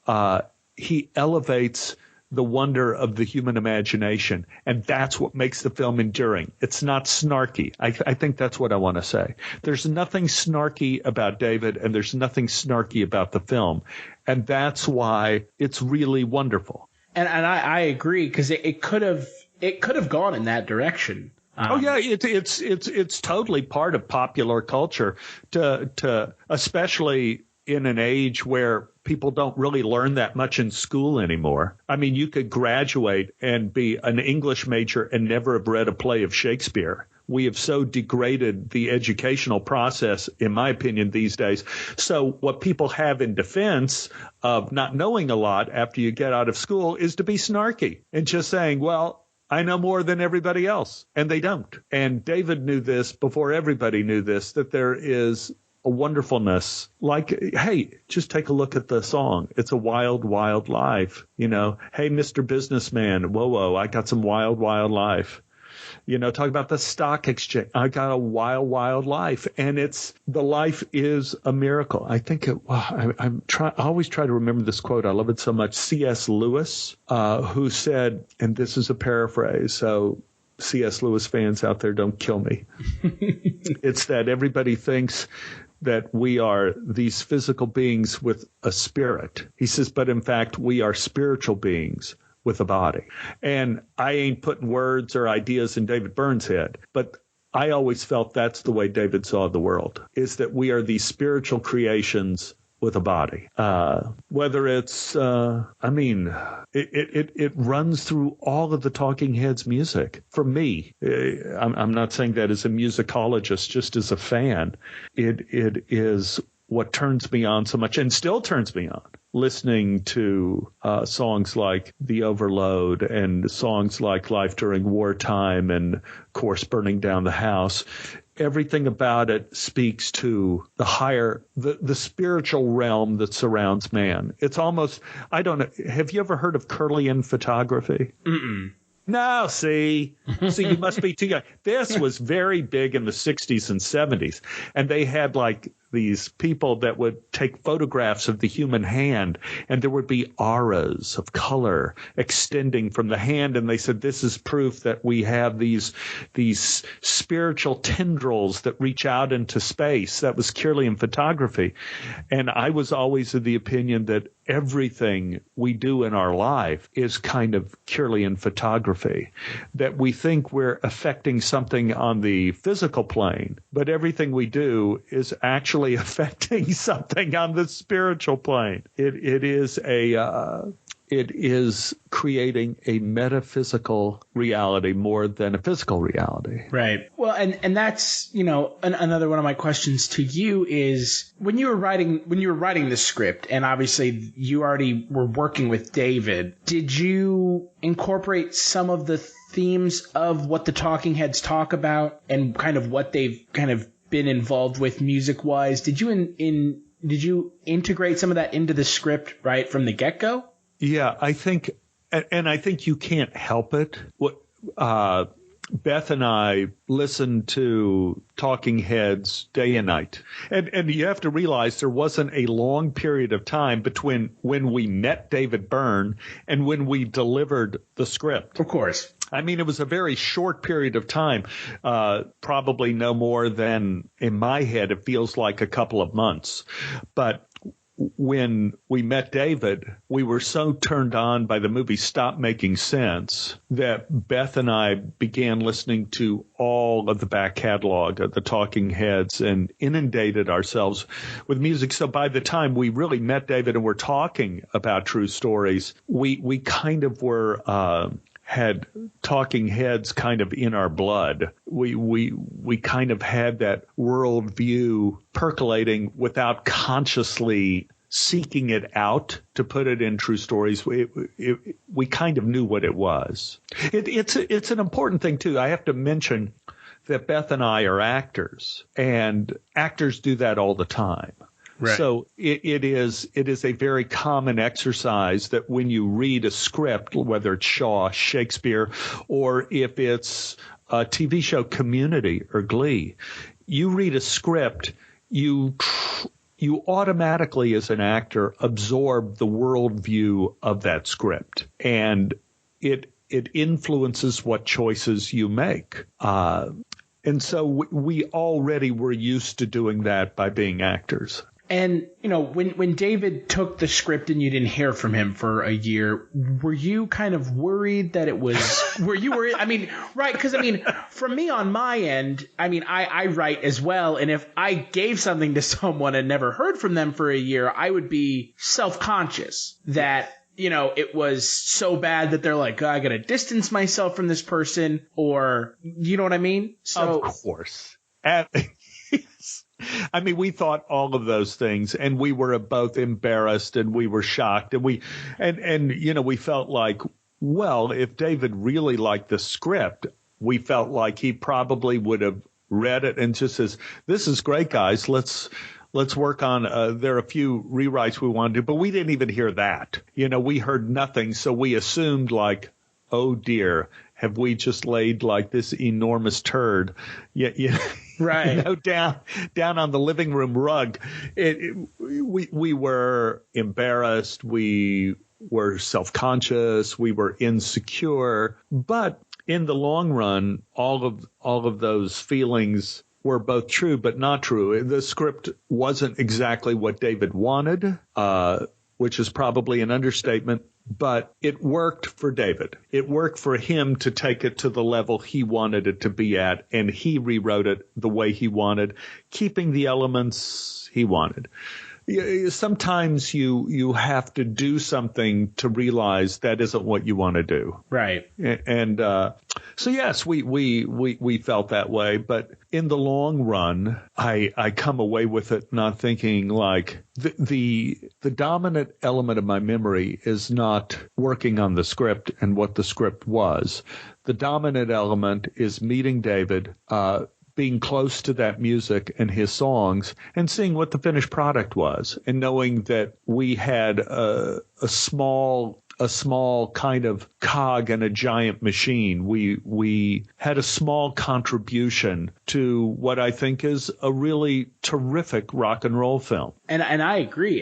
He elevates the wonder of the human imagination, and that's what makes the film enduring. It's not snarky. I think that's what I want to say. There's nothing snarky about David, and there's nothing snarky about the film, and that's why it's really wonderful. And I agree, because it could have gone in that direction. It's totally part of popular culture to especially in an age where people don't really learn that much in school anymore. I mean, you could graduate and be an English major and never have read a play of Shakespeare. We have so degraded the educational process, in my opinion, these days. So what people have in defense of not knowing a lot after you get out of school is to be snarky and just saying, well, I know more than everybody else. And they don't. And David knew this before everybody knew this, that there is a wonderfulness like, hey, just take a look at the song. It's a wild, wild life. You know, hey, Mr. Businessman, whoa, I got some wild, wild life. You know, talk about the stock exchange. I got a wild, wild life, and the life is a miracle. I think I always try to remember this quote. I love it so much. C.S. Lewis, who said, and this is a paraphrase, so C.S. Lewis fans out there, don't kill me. It's that everybody thinks that we are these physical beings with a spirit. He says, but in fact, we are spiritual beings with a body. And I ain't putting words or ideas in David Byrne's head, but I always felt that's the way David saw the world, is that we are these spiritual creations with a body. Whether it's, it runs through all of the Talking Heads music. For me, I'm not saying that as a musicologist, just as a fan, it is what turns me on so much and still turns me on. Listening to songs like The Overload and songs like Life During Wartime and, of course, Burning Down the House. Everything about it speaks to the higher, the spiritual realm that surrounds man. It's almost, I don't know, have you ever heard of Kirlian photography? Mm-mm. No, see, you must be too young. This was very big in the 60s and 70s, and they had like these people that would take photographs of the human hand, and there would be auras of color extending from the hand, and they said this is proof that we have these spiritual tendrils that reach out into space. That was Kirlian photography, and I was always of the opinion that everything we do in our life is kind of Kirlian photography, that we think we're affecting something on the physical plane, but everything we do is actually affecting something on the spiritual plane. It is creating a metaphysical reality more than a physical reality. Right. Well, and that's, another one of my questions to you is when you were writing the script, and obviously you already were working with David, did you incorporate some of the themes of what the Talking Heads talk about and kind of what they've kind of been involved with music-wise? Did you integrate some of that into the script right from the get-go? Yeah, I think, and I think you can't help it. Beth and I listened to Talking Heads day and night. And you have to realize there wasn't a long period of time between when we met David Byrne and when we delivered the script. Of course. I mean, it was a very short period of time, probably no more than, in my head, it feels like a couple of months. But when we met David, we were so turned on by the movie Stop Making Sense that Beth and I began listening to all of the back catalog of the Talking Heads and inundated ourselves with music. So by the time we really met David and were talking about True Stories, we kind of were had Talking Heads kind of in our blood. We kind of had that worldview percolating without consciously seeking it out to put it in True Stories. We kind of knew what it was. It's an important thing too. I have to mention that Beth and I are actors, and actors do that all the time. Right. So it is a very common exercise that when you read a script, whether it's Shaw, Shakespeare, or if it's a TV show Community or Glee, you read a script, you automatically as an actor absorb the worldview of that script, and it influences what choices you make. And so we already were used to doing that by being actors. And, when David took the script and you didn't hear from him for a year, were you kind of worried that it was, were you worried? I mean, right. Cause from me on my end, I write as well. And if I gave something to someone and never heard from them for a year, I would be self-conscious that, it was so bad that they're like, I got to distance myself from this person, or, you know what I mean? So, of course. We thought all of those things, and we were both embarrassed and we were shocked, and we felt like, well, if David really liked the script, we felt like he probably would have read it and just says, this is great, guys. Let's work on, there are a few rewrites we want to do, but we didn't even hear that. We heard nothing. So we assumed like, oh dear, have we just laid like this enormous turd? Right. Down on the living room rug. We were embarrassed. We were self-conscious. We were insecure. But in the long run, all of those feelings were both true but not true. The script wasn't exactly what David wanted, which is probably an understatement. But it worked for David. It worked for him to take it to the level he wanted it to be at, and he rewrote it the way he wanted, keeping the elements he wanted. Sometimes you have to do something to realize that isn't what you want to do. Right. And so, yes, we felt that way. But in the long run, I come away with it not thinking like the dominant element of my memory is not working on the script and what the script was. The dominant element is meeting David, being close to that music and his songs, and seeing what the finished product was, and knowing that we had a small kind of cog in a giant machine. We had a small contribution to what I think is a really terrific rock and roll film. And I agree.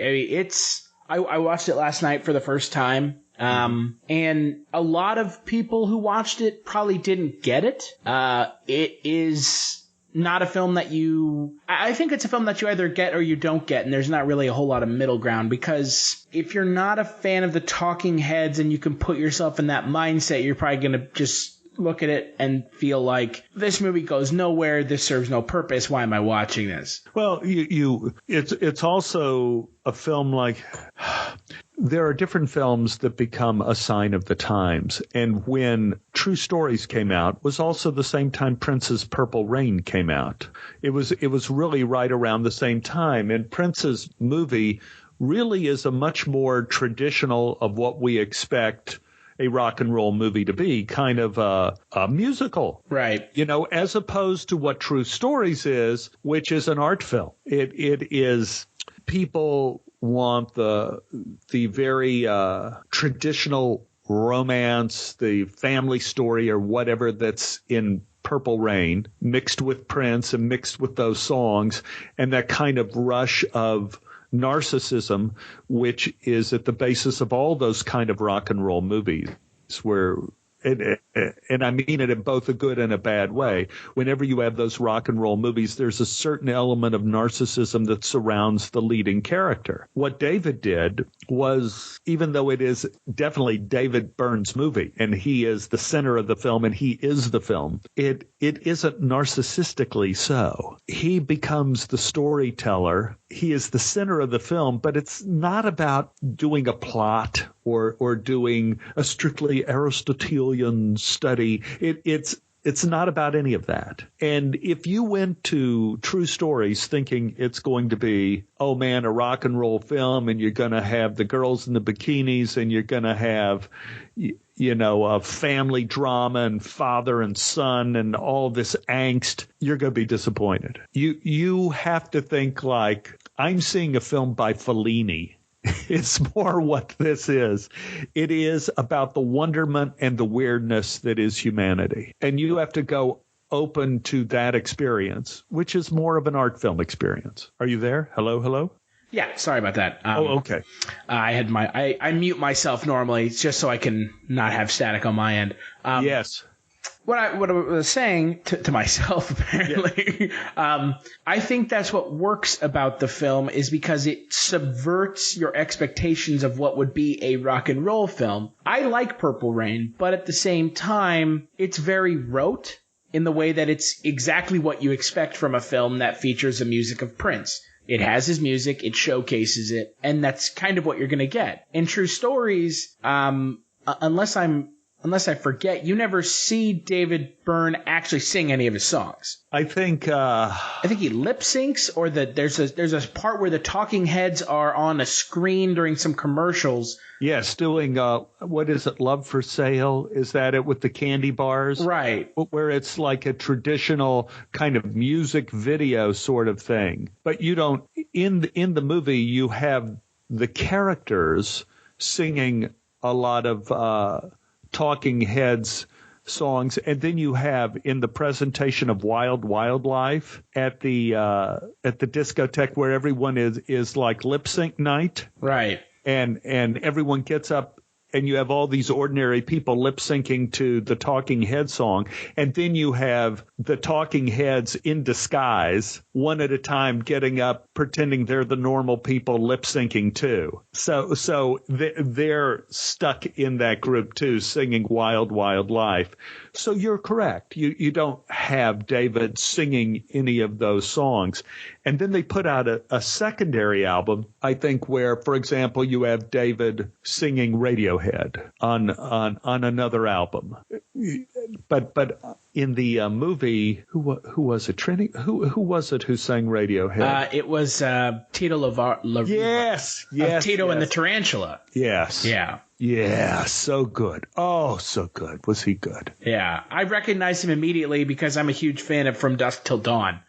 I watched it last night for the first time. And a lot of people who watched it probably didn't get it. It is not a film that I think it's a film that you either get or you don't get, and there's not really a whole lot of middle ground, because if you're not a fan of the Talking Heads and you can put yourself in that mindset, you're probably going to just look at it and feel like this movie goes nowhere, this serves no purpose, why am I watching this? Well, it's also a film like there are different films that become a sign of the times. And when True Stories came out was also the same time Prince's Purple Rain came out. It was really right around the same time. And Prince's movie really is a much more traditional of what we expect a rock and roll movie to be, kind of a musical. Right. As opposed to what True Stories is, which is an art film. It is, people want the very traditional romance, the family story or whatever that's in Purple Rain, mixed with Prince and mixed with those songs, and that kind of rush of narcissism, which is at the basis of all those kind of rock and roll movies, where and I mean it in both a good and a bad way. Whenever you have those rock and roll movies, there's a certain element of narcissism that surrounds the leading character. What David did was, even though it is definitely David Byrne's movie, and he is the center of the film, and he is the film, it isn't narcissistically so. He becomes the storyteller. He is the center of the film, but it's not about doing a plot or doing a strictly Aristotelian study. It's not about any of that. And if you went to True Stories thinking it's going to be, oh man, a rock and roll film, and you're going to have the girls in the bikinis, and you're going to have, a family drama and father and son and all this angst, you're going to be disappointed. You have to think like, I'm seeing a film by Fellini. It's more what this is. It is about the wonderment and the weirdness that is humanity. And you have to go open to that experience, which is more of an art film experience. Are you there? Hello? Yeah, sorry about that. Okay. I had I mute myself normally just so I can not have static on my end. Yes. what I was saying to myself, apparently, I think that's what works about the film is because it subverts your expectations of what would be a rock and roll film. I like Purple Rain, but at the same time, it's very rote in the way that it's exactly what you expect from a film that features the music of Prince. It has his music, it showcases it, and that's kind of what you're going to get. In True Stories, unless I forget, you never see David Byrne actually sing any of his songs. I think he lip syncs, or that there's a part where the talking heads are on a screen during some commercials. Yes, doing what is it, Love for Sale? Is that it with the candy bars? Right. Where it's like a traditional kind of music video sort of thing. But you don't in the movie you have the characters singing a lot of talking heads songs, and then you have in the presentation of Wild Wildlife at the discotheque where everyone is like lip sync night, right? And everyone gets up, and you have all these ordinary people lip syncing to the Talking Head song, and then you have the Talking Heads in disguise, one at a time, getting up, pretending they're the normal people lip syncing too. So they're stuck in that group too, singing Wild Wildlife. So you're correct. You don't have David singing any of those songs. And then they put out a secondary album, I think, where, for example, you have David singing Radiohead on another album. But in the movie, who was it? Trini? Who was it who sang Radiohead? It was Tito LaRiva. Yes, Tito and the Tarantula. Yes. Yeah. Yeah, so good. Oh, so good. Was he good? Yeah. I recognized him immediately because I'm a huge fan of From Dusk Till Dawn.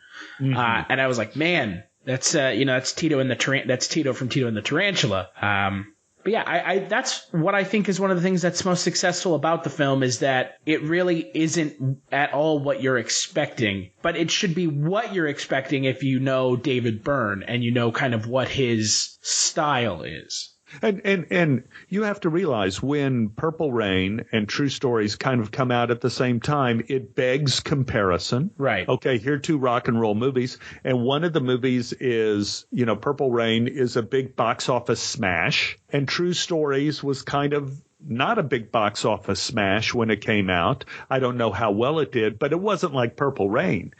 Mm-hmm. And I was like, man, that's Tito and that's Tito from Tito and the Tarantula. But yeah, I that's what I think is one of the things that's most successful about the film is that it really isn't at all what you're expecting, but it should be what you're expecting if you know David Byrne and you know kind of what his style is. And you have to realize when Purple Rain and True Stories kind of come out at the same time, it begs comparison. Right. Okay, here are two rock and roll movies. And one of the movies is, Purple Rain is a big box office smash. And True Stories was kind of not a big box office smash when it came out. I don't know how well it did, but it wasn't like Purple Rain.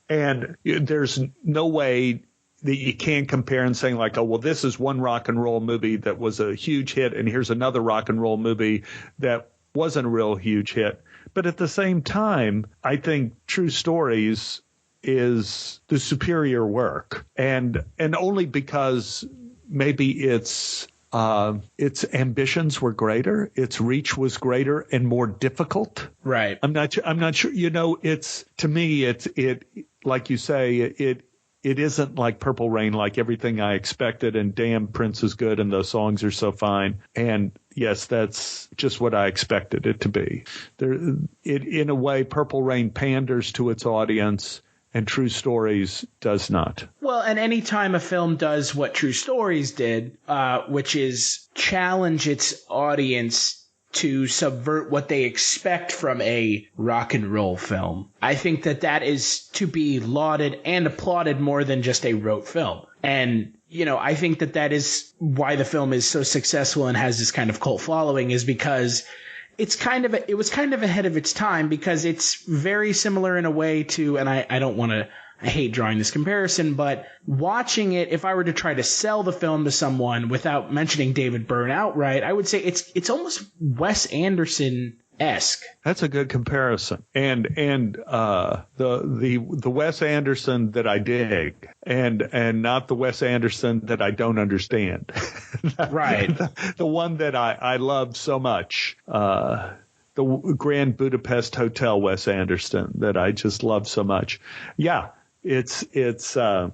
And there's no way that you can't compare and saying like, oh, well, this is one rock and roll movie that was a huge hit, and here's another rock and roll movie that wasn't a real huge hit. But at the same time, I think True Stories is the superior work, and only because maybe its ambitions were greater, its reach was greater and more difficult. Right. I'm not sure. It's, to me, it like you say, it isn't like Purple Rain, like everything I expected, and damn, Prince is good, and those songs are so fine. And yes, that's just what I expected it to be. In a way, Purple Rain panders to its audience, and True Stories does not. Well, and any time a film does what True Stories did, which is challenge its audience to subvert what they expect from a rock and roll film, I think that is to be lauded and applauded more than just a rote film. And, I think that is why the film is so successful and has this kind of cult following, is because it was kind of ahead of its time, because it's very similar in a way to, and I hate drawing this comparison, but watching it, if I were to try to sell the film to someone without mentioning David Byrne outright, I would say it's almost Wes Anderson-esque. That's a good comparison. And the Wes Anderson that I dig, and not the Wes Anderson that I don't understand. Right. The one that I love so much. The Grand Budapest Hotel Wes Anderson that I just love so much. Yeah. That's a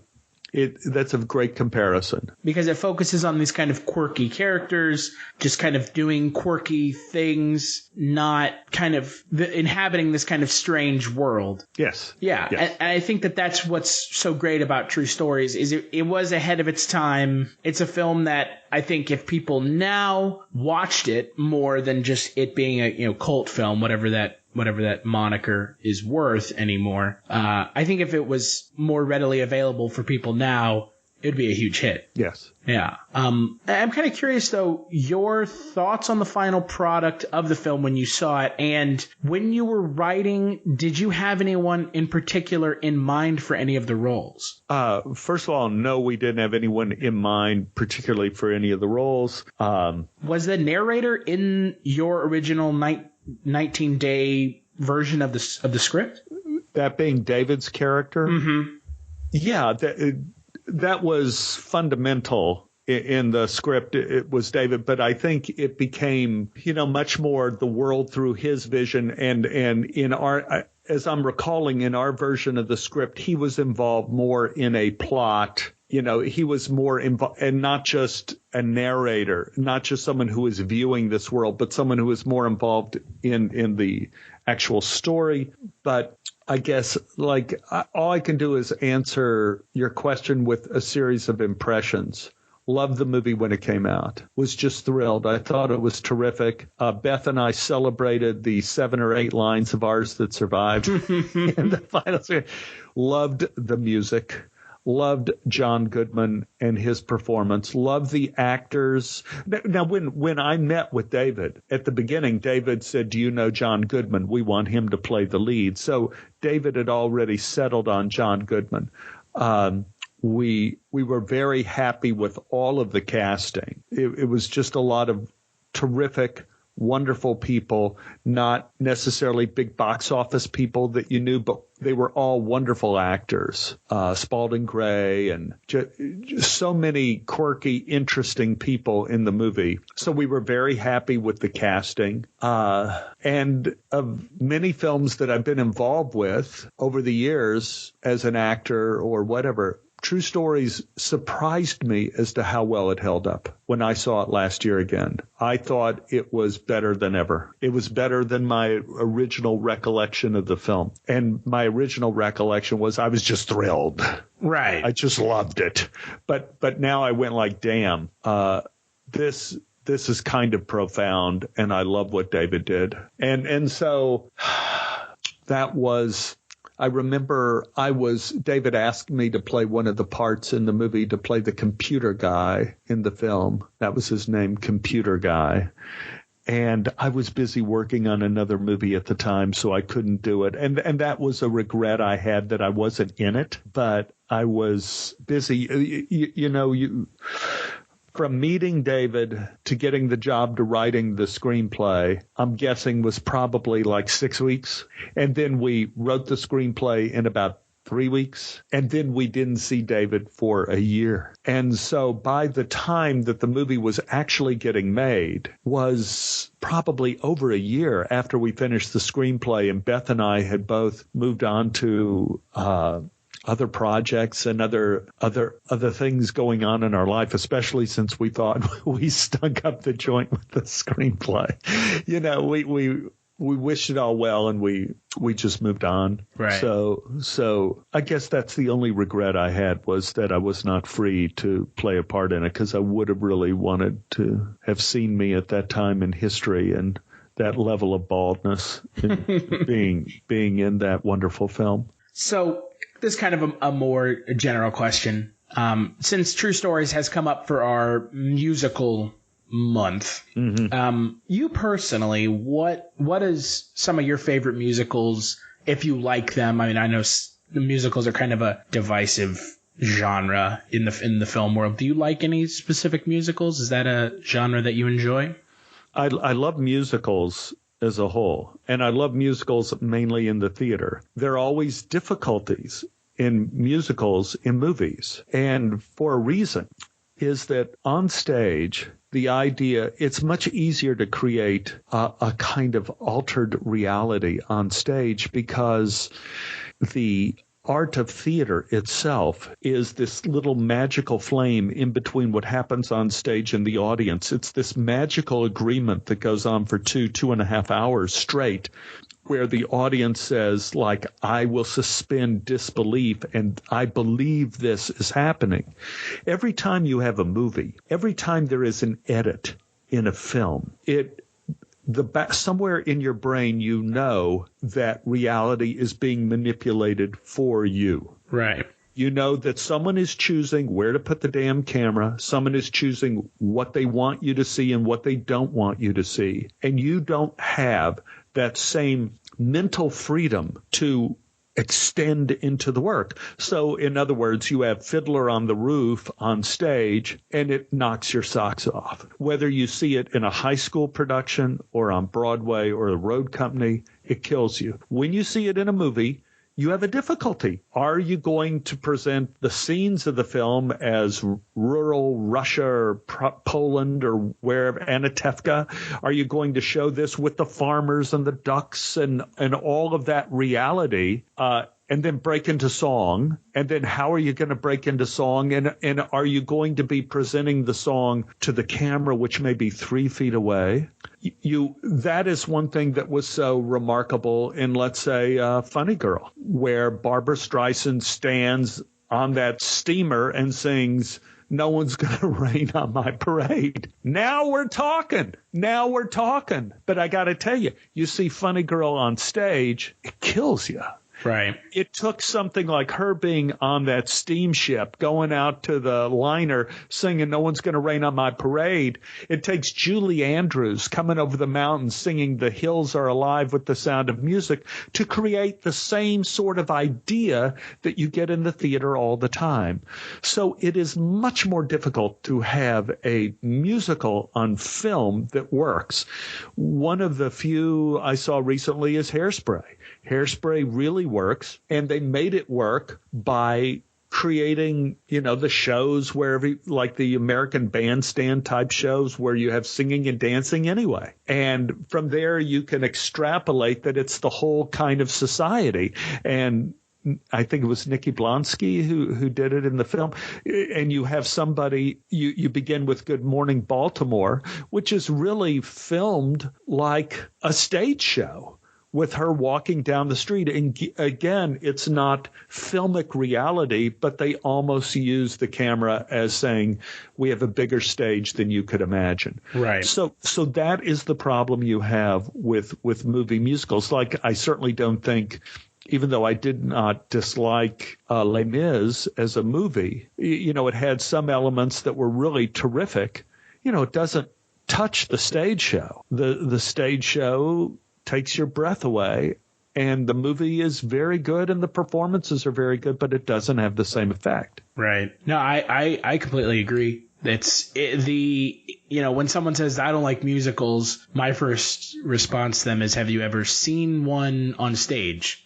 great comparison. Because it focuses on these kind of quirky characters, just kind of doing quirky things, not kind of inhabiting this kind of strange world. Yes. Yeah. Yes. And I think that's what's so great about True Stories is it was ahead of its time. It's a film that I think if people now watched it more than just it being a cult film, whatever that whatever that moniker is worth anymore. I think if it was more readily available for people now, it'd be a huge hit. Yes. Yeah. I'm kind of curious, though, your thoughts on the final product of the film when you saw it. And when you were writing, did you have anyone in particular in mind for any of the roles? First of all, no, we didn't have anyone in mind particularly for any of the roles. Was the narrator in your original 19-day version of the script? That being David's character? Mm-hmm. Yeah, that was fundamental in the script. It was David, but I think it became, much more the world through his vision. And in our, as I'm recalling, in our version of the script, he was involved more in a plot. He was more involved, and not just a narrator, not just someone who is viewing this world, but someone who is more involved in the actual story. But I guess, all I can do is answer your question with a series of impressions. Loved the movie when it came out. Was just thrilled. I thought it was terrific. Beth and I celebrated the 7 or 8 lines of ours that survived in the final series. Loved the music. Loved John Goodman and his performance. Loved the actors. Now, when I met with David at the beginning, David said, "Do you know John Goodman? We want him to play the lead." So David had already settled on John Goodman. We were very happy with all of the casting. It was just a lot of terrific, wonderful people, not necessarily big box office people that you knew, but they were all wonderful actors. Spalding Gray and just so many quirky, interesting people in the movie. So we were very happy with the casting. And of many films that I've been involved with over the years as an actor or whatever, True Stories surprised me as to how well it held up when I saw it last year again. I thought it was better than ever. It was better than my original recollection of the film. And my original recollection was I was just thrilled. Right. I just loved it. But now I went like, damn, this is kind of profound, and I love what David did. And so that was... I remember David asked me to play one of the parts in the movie, to play the computer guy in the film. That was his name, Computer Guy. And I was busy working on another movie at the time, so I couldn't do it. And that was a regret I had, that I wasn't in it, but I was busy. From meeting David to getting the job to writing the screenplay, I'm guessing was probably like 6 weeks. And then we wrote the screenplay in about 3 weeks. And then we didn't see David for a year. And so by the time that the movie was actually getting made was probably over a year after we finished the screenplay, and Beth and I had both moved on to other projects and other things going on in our life, especially since we thought we stunk up the joint with the screenplay. We wished it all well, and we just moved on. Right. So I guess that's the only regret I had, was that I was not free to play a part in it, because I would have really wanted to have seen me at that time in history and that level of baldness in being in that wonderful film. So this is kind of a more general question. Since True Stories has come up for our musical month, you personally, what is some of your favorite musicals, if you like them? I mean, I know the musicals are kind of a divisive genre in the film world. Do you like any specific musicals? Is that a genre that you enjoy? I love musicals as a whole, and I love musicals mainly in the theater. There are always difficulties in musicals in movies, and for a reason, is that on stage, the idea, it's much easier to create a kind of altered reality on stage, because the art of theater itself is this little magical flame in between what happens on stage and the audience. It's this magical agreement that goes on for 2.5 hours straight, where the audience says, like, I will suspend disbelief and I believe this is happening. Every time you have a movie, every time there is an edit in a film, somewhere in your brain, you know that reality is being manipulated for you. Right. You know that someone is choosing where to put the damn camera. Someone is choosing what they want you to see and what they don't want you to see. And you don't have that same mental freedom to extend into the work. So, in other words, you have Fiddler on the Roof on stage, and it knocks your socks off. Whether you see it in a high school production or on Broadway or the road company, it kills you. When you see it in a movie, you have a difficulty. Are you going to present the scenes of the film as rural Russia or Poland or wherever, Anatevka? Are you going to show this with the farmers and the ducks and all of that reality, and then break into song? And then how are you going to break into song? And are you going to be presenting the song to the camera, which may be 3 feet away? That is one thing that was so remarkable in, let's say, Funny Girl, where Barbra Streisand stands on that steamer and sings, "No one's going to rain on my parade." Now we're talking. But I got to tell you, you see Funny Girl on stage, it kills you. Right. It took something like her being on that steamship, going out to the liner, singing "No One's Gonna Rain on My Parade." It takes Julie Andrews coming over the mountains singing "The Hills Are Alive with the Sound of Music" to create the same sort of idea that you get in the theater all the time. So it is much more difficult to have a musical on film that works. One of the few I saw recently is Hairspray. Hairspray really works, and they made it work by creating, the shows wherever, like the American Bandstand type shows where you have singing and dancing anyway. And from there, you can extrapolate that it's the whole kind of society. And I think it was Nikki Blonsky who did it in the film. And you have somebody, you begin with Good Morning Baltimore, which is really filmed like a stage show, with her walking down the street. And again, it's not filmic reality, but they almost use the camera as saying, we have a bigger stage than you could imagine. Right. So that is the problem you have with movie musicals. Like, I certainly don't think, even though I did not dislike Les Mis as a movie, it had some elements that were really terrific. It doesn't touch the stage show. The stage show takes your breath away, and the movie is very good and the performances are very good, but it doesn't have the same effect. Right. No, I completely agree. When someone says I don't like musicals, my first response to them is, have you ever seen one on stage?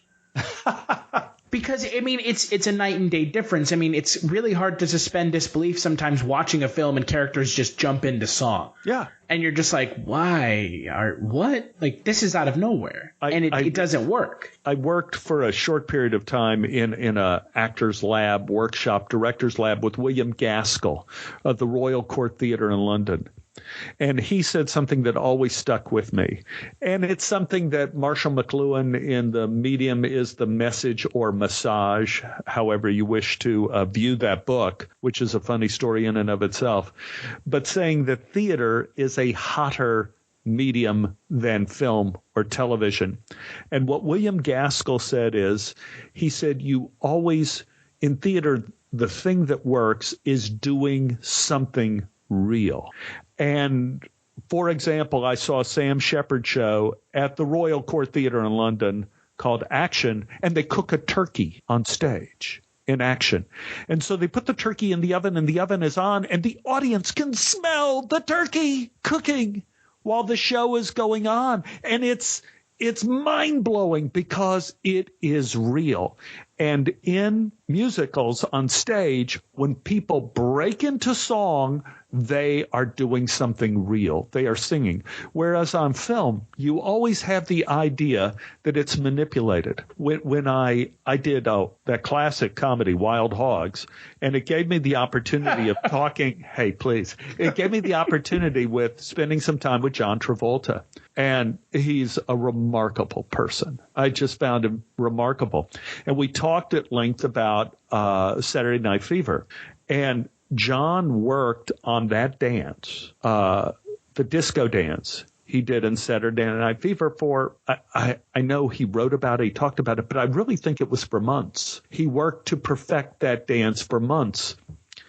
Because, it's a night and day difference. It's really hard to suspend disbelief sometimes watching a film and characters just jump into song. Yeah. And you're just like, what? Like, this is out of nowhere. It doesn't work. I worked for a short period of time in a actor's lab, workshop, director's lab with William Gaskell of the Royal Court Theatre in London. And he said something that always stuck with me. And it's something that Marshall McLuhan in The Medium is the Message or Massage, however you wish to view that book, which is a funny story in and of itself, but saying that theater is a hotter medium than film or television. And what William Gaskell said is, he said, you always, in theater, the thing that works is doing something real. And, for example, I saw a Sam Shepard show at the Royal Court Theatre in London called Action, and they cook a turkey on stage in action. And so they put the turkey in the oven, and the oven is on, and the audience can smell the turkey cooking while the show is going on. And it's mind-blowing because it is real. And in musicals on stage, when people break into song, they are doing something real. They are singing. Whereas on film, you always have the idea that it's manipulated. When I did that classic comedy, Wild Hogs, and it gave me the opportunity of talking, hey, please, it gave me the opportunity with spending some time with John Travolta. And he's a remarkable person. I just found him remarkable. And we talked at length about Saturday Night Fever. And John worked on that dance, the disco dance. he did in Saturday Night Fever for, I know he wrote about it, he talked about it, but I really think it was for months. He worked to perfect that dance for months.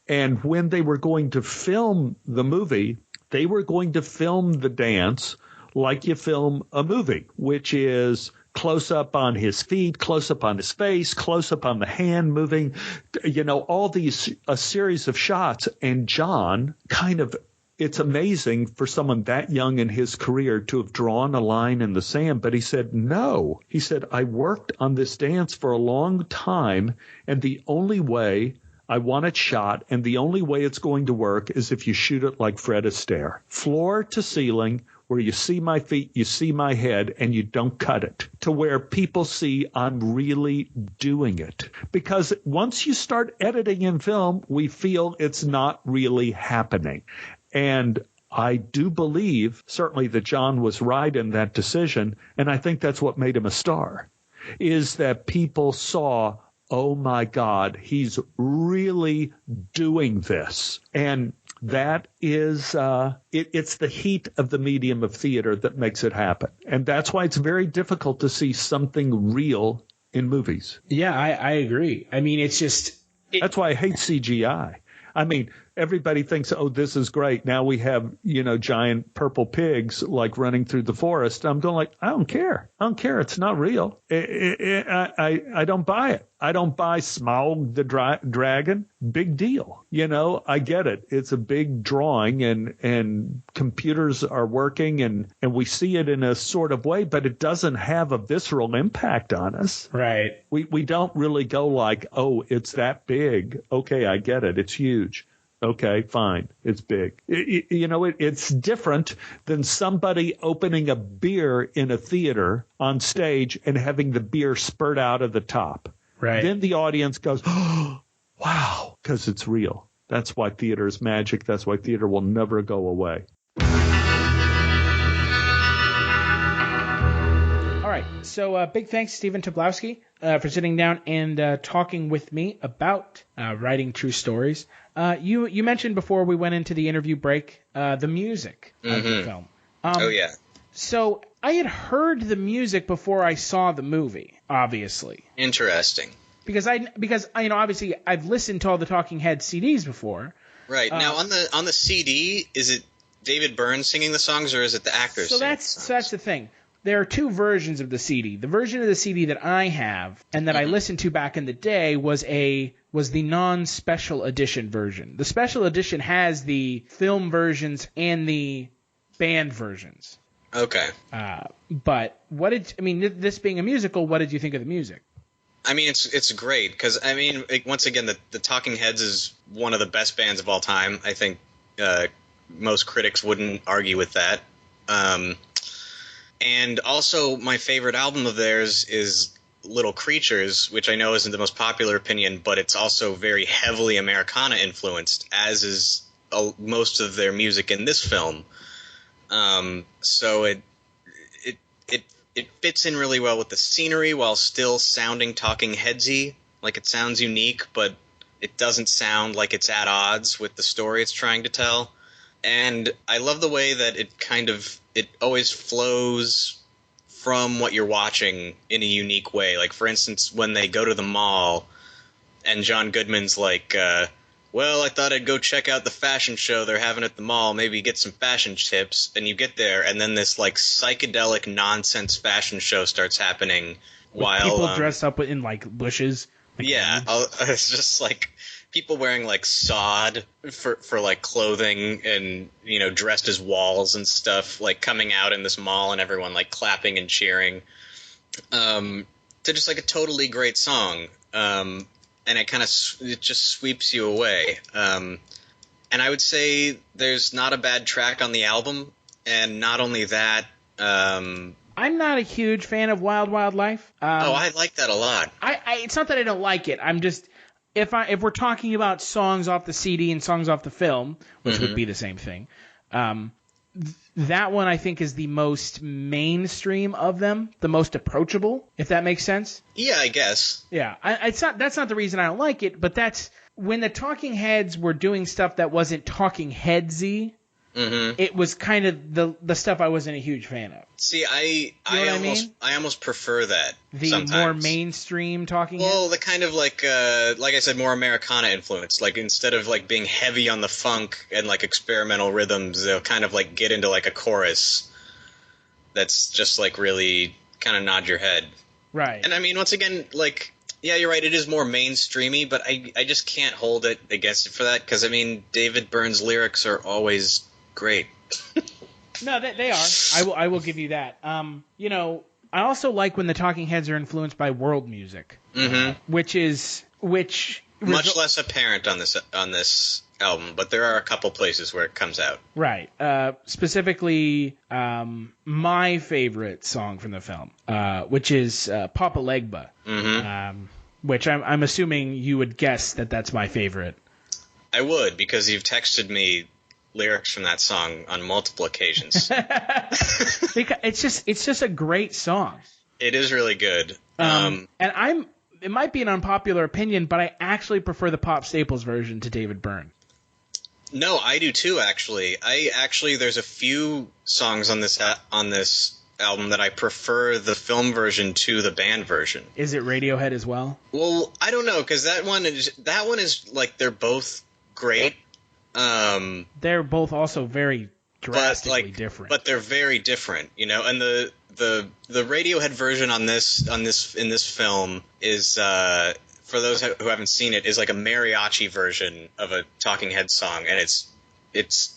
And when they were going to film the movie, they were going to film the dance like you film a movie, which is close up on his feet, close up on his face, close up on the hand moving, all these, a series of shots. And John it's amazing for someone that young in his career to have drawn a line in the sand. But he said, no. He said, I worked on this dance for a long time, and the only way I want it shot, and the only way it's going to work is if you shoot it like Fred Astaire. Floor to ceiling, where you see my feet, you see my head, and you don't cut it, to where people see I'm really doing it. Because once you start editing in film, we feel it's not really happening. And I do believe, certainly, that John was right in that decision, and I think that's what made him a star, is that people saw, oh, my God, he's really doing this. And that is it's the heat of the medium of theater that makes it happen. And that's why it's very difficult to see something real in movies. Yeah, I agree. I mean, it's just... That's why I hate CGI. I mean, everybody thinks, oh, this is great. Now we have, giant purple pigs like running through the forest. I'm going like, I don't care. It's not real. I don't buy it. I don't buy Smaug the dragon. Big deal. I get it. It's a big drawing and computers are working and we see it in a sort of way, but it doesn't have a visceral impact on us. Right. We don't really go like, oh, it's that big. Okay, I get it. It's huge. Okay, fine. It's big. It's different than somebody opening a beer in a theater on stage and having the beer spurt out of the top. Right. Then the audience goes, oh, wow, because it's real. That's why theater is magic. That's why theater will never go away. All right. So big thanks to Stephen Tobolowsky for sitting down and talking with me about writing true stories. You mentioned before we went into the interview break the music of the film. Oh, yeah. So I had heard the music before I saw the movie, obviously. Interesting. Because obviously I've listened to all the Talking Heads CDs before. Right. Now on the CD, is it David Byrne singing the songs or is it the actors singing the songs? So that's the thing. There are two versions of the CD. The version of the CD that I have and that I listened to back in the day was the non-special edition version. The special edition has the film versions and the band versions. Okay. But this being a musical, what did you think of the music? I mean, it's great because once again, the Talking Heads is one of the best bands of all time. I think most critics wouldn't argue with that. And also, my favorite album of theirs is Little Creatures, which I know isn't the most popular opinion, but it's also very heavily Americana influenced, as is most of their music in this film. So it fits in really well with the scenery while still sounding Talking Headsy. Like, it sounds unique, but it doesn't sound like it's at odds with the story it's trying to tell. And I love the way that it always flows from what you're watching in a unique way. Like, for instance, when they go to the mall and John Goodman's like, well, I thought I'd go check out the fashion show they're having at the mall, maybe get some fashion tips, and you get there, and then this, like, psychedelic nonsense fashion show starts happening while... people dressed up in, like, bushes. Like it's just, like, people wearing, like, sod for like, clothing and, dressed as walls and stuff, like, coming out in this mall and everyone, like, clapping and cheering. To just, like, a totally great song. And it just sweeps you away. And I would say there's not a bad track on the album. And not only that, I'm not a huge fan of Wild Wild Life. I like that a lot. It's not that I don't like it. I'm just, if we're talking about songs off the CD and songs off the film, which would be the same thing, that one I think is the most mainstream of them, the most approachable, if that makes sense. Yeah, I guess. Yeah, that's not the reason I don't like it, but that's when the Talking Heads were doing stuff that wasn't Talking Headsy. it was kind of the stuff I wasn't a huge fan of. See, I almost prefer that. The sometimes. More mainstream Talking Heads? Well, the kind of like I said, more Americana influence. Like instead of like being heavy on the funk and like experimental rhythms, they'll kind of like get into like a chorus that's just like really kind of nod your head. Right. And I mean, once again, like, yeah, you're right, it is more mainstreamy, but I just can't hold it against it for that, because I mean, David Byrne's lyrics are always great. No, they are. I will give you that. You know, I also like when the Talking Heads are influenced by world music, which much less apparent on this album, but there are a couple places where it comes out. Right. Specifically, my favorite song from the film, which is Papa Legba, which I'm assuming you would guess that that's my favorite. I would, because you've texted me lyrics from that song on multiple occasions. Because it's just a great song. It is really good. And it might be an unpopular opinion, but I actually prefer the Pop Staples version to David Byrne. No, I do too, actually. There's a few songs on this album that I prefer the film version to the band version. Is it Radiohead as well? Well, I don't know, because that one is like, they're both great. They're both also very drastically different. But they're very different, you know. And the Radiohead version in this film is, for those who haven't seen it, is like a mariachi version of a Talking Heads song, and it's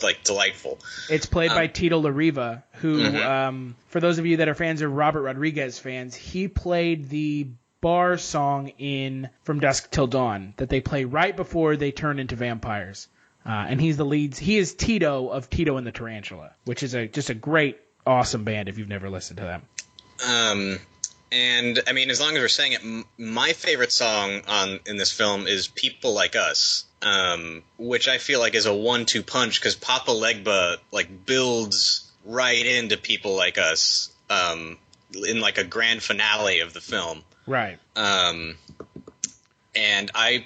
like delightful. It's played by Tito Larriva, who, for those of you that are fans of Robert Rodriguez fans, he played the bar song in From Dusk Till Dawn that they play right before they turn into vampires. And he's the lead. He is Tito of Tito and the Tarantula, which is just a great, awesome band if you've never listened to them. And I mean, as long as we're saying it, my favorite song in this film is "People Like Us," which I feel like is a 1-2 punch, because Papa Legba like builds right into "People Like Us" in like a grand finale of the film. Right. And I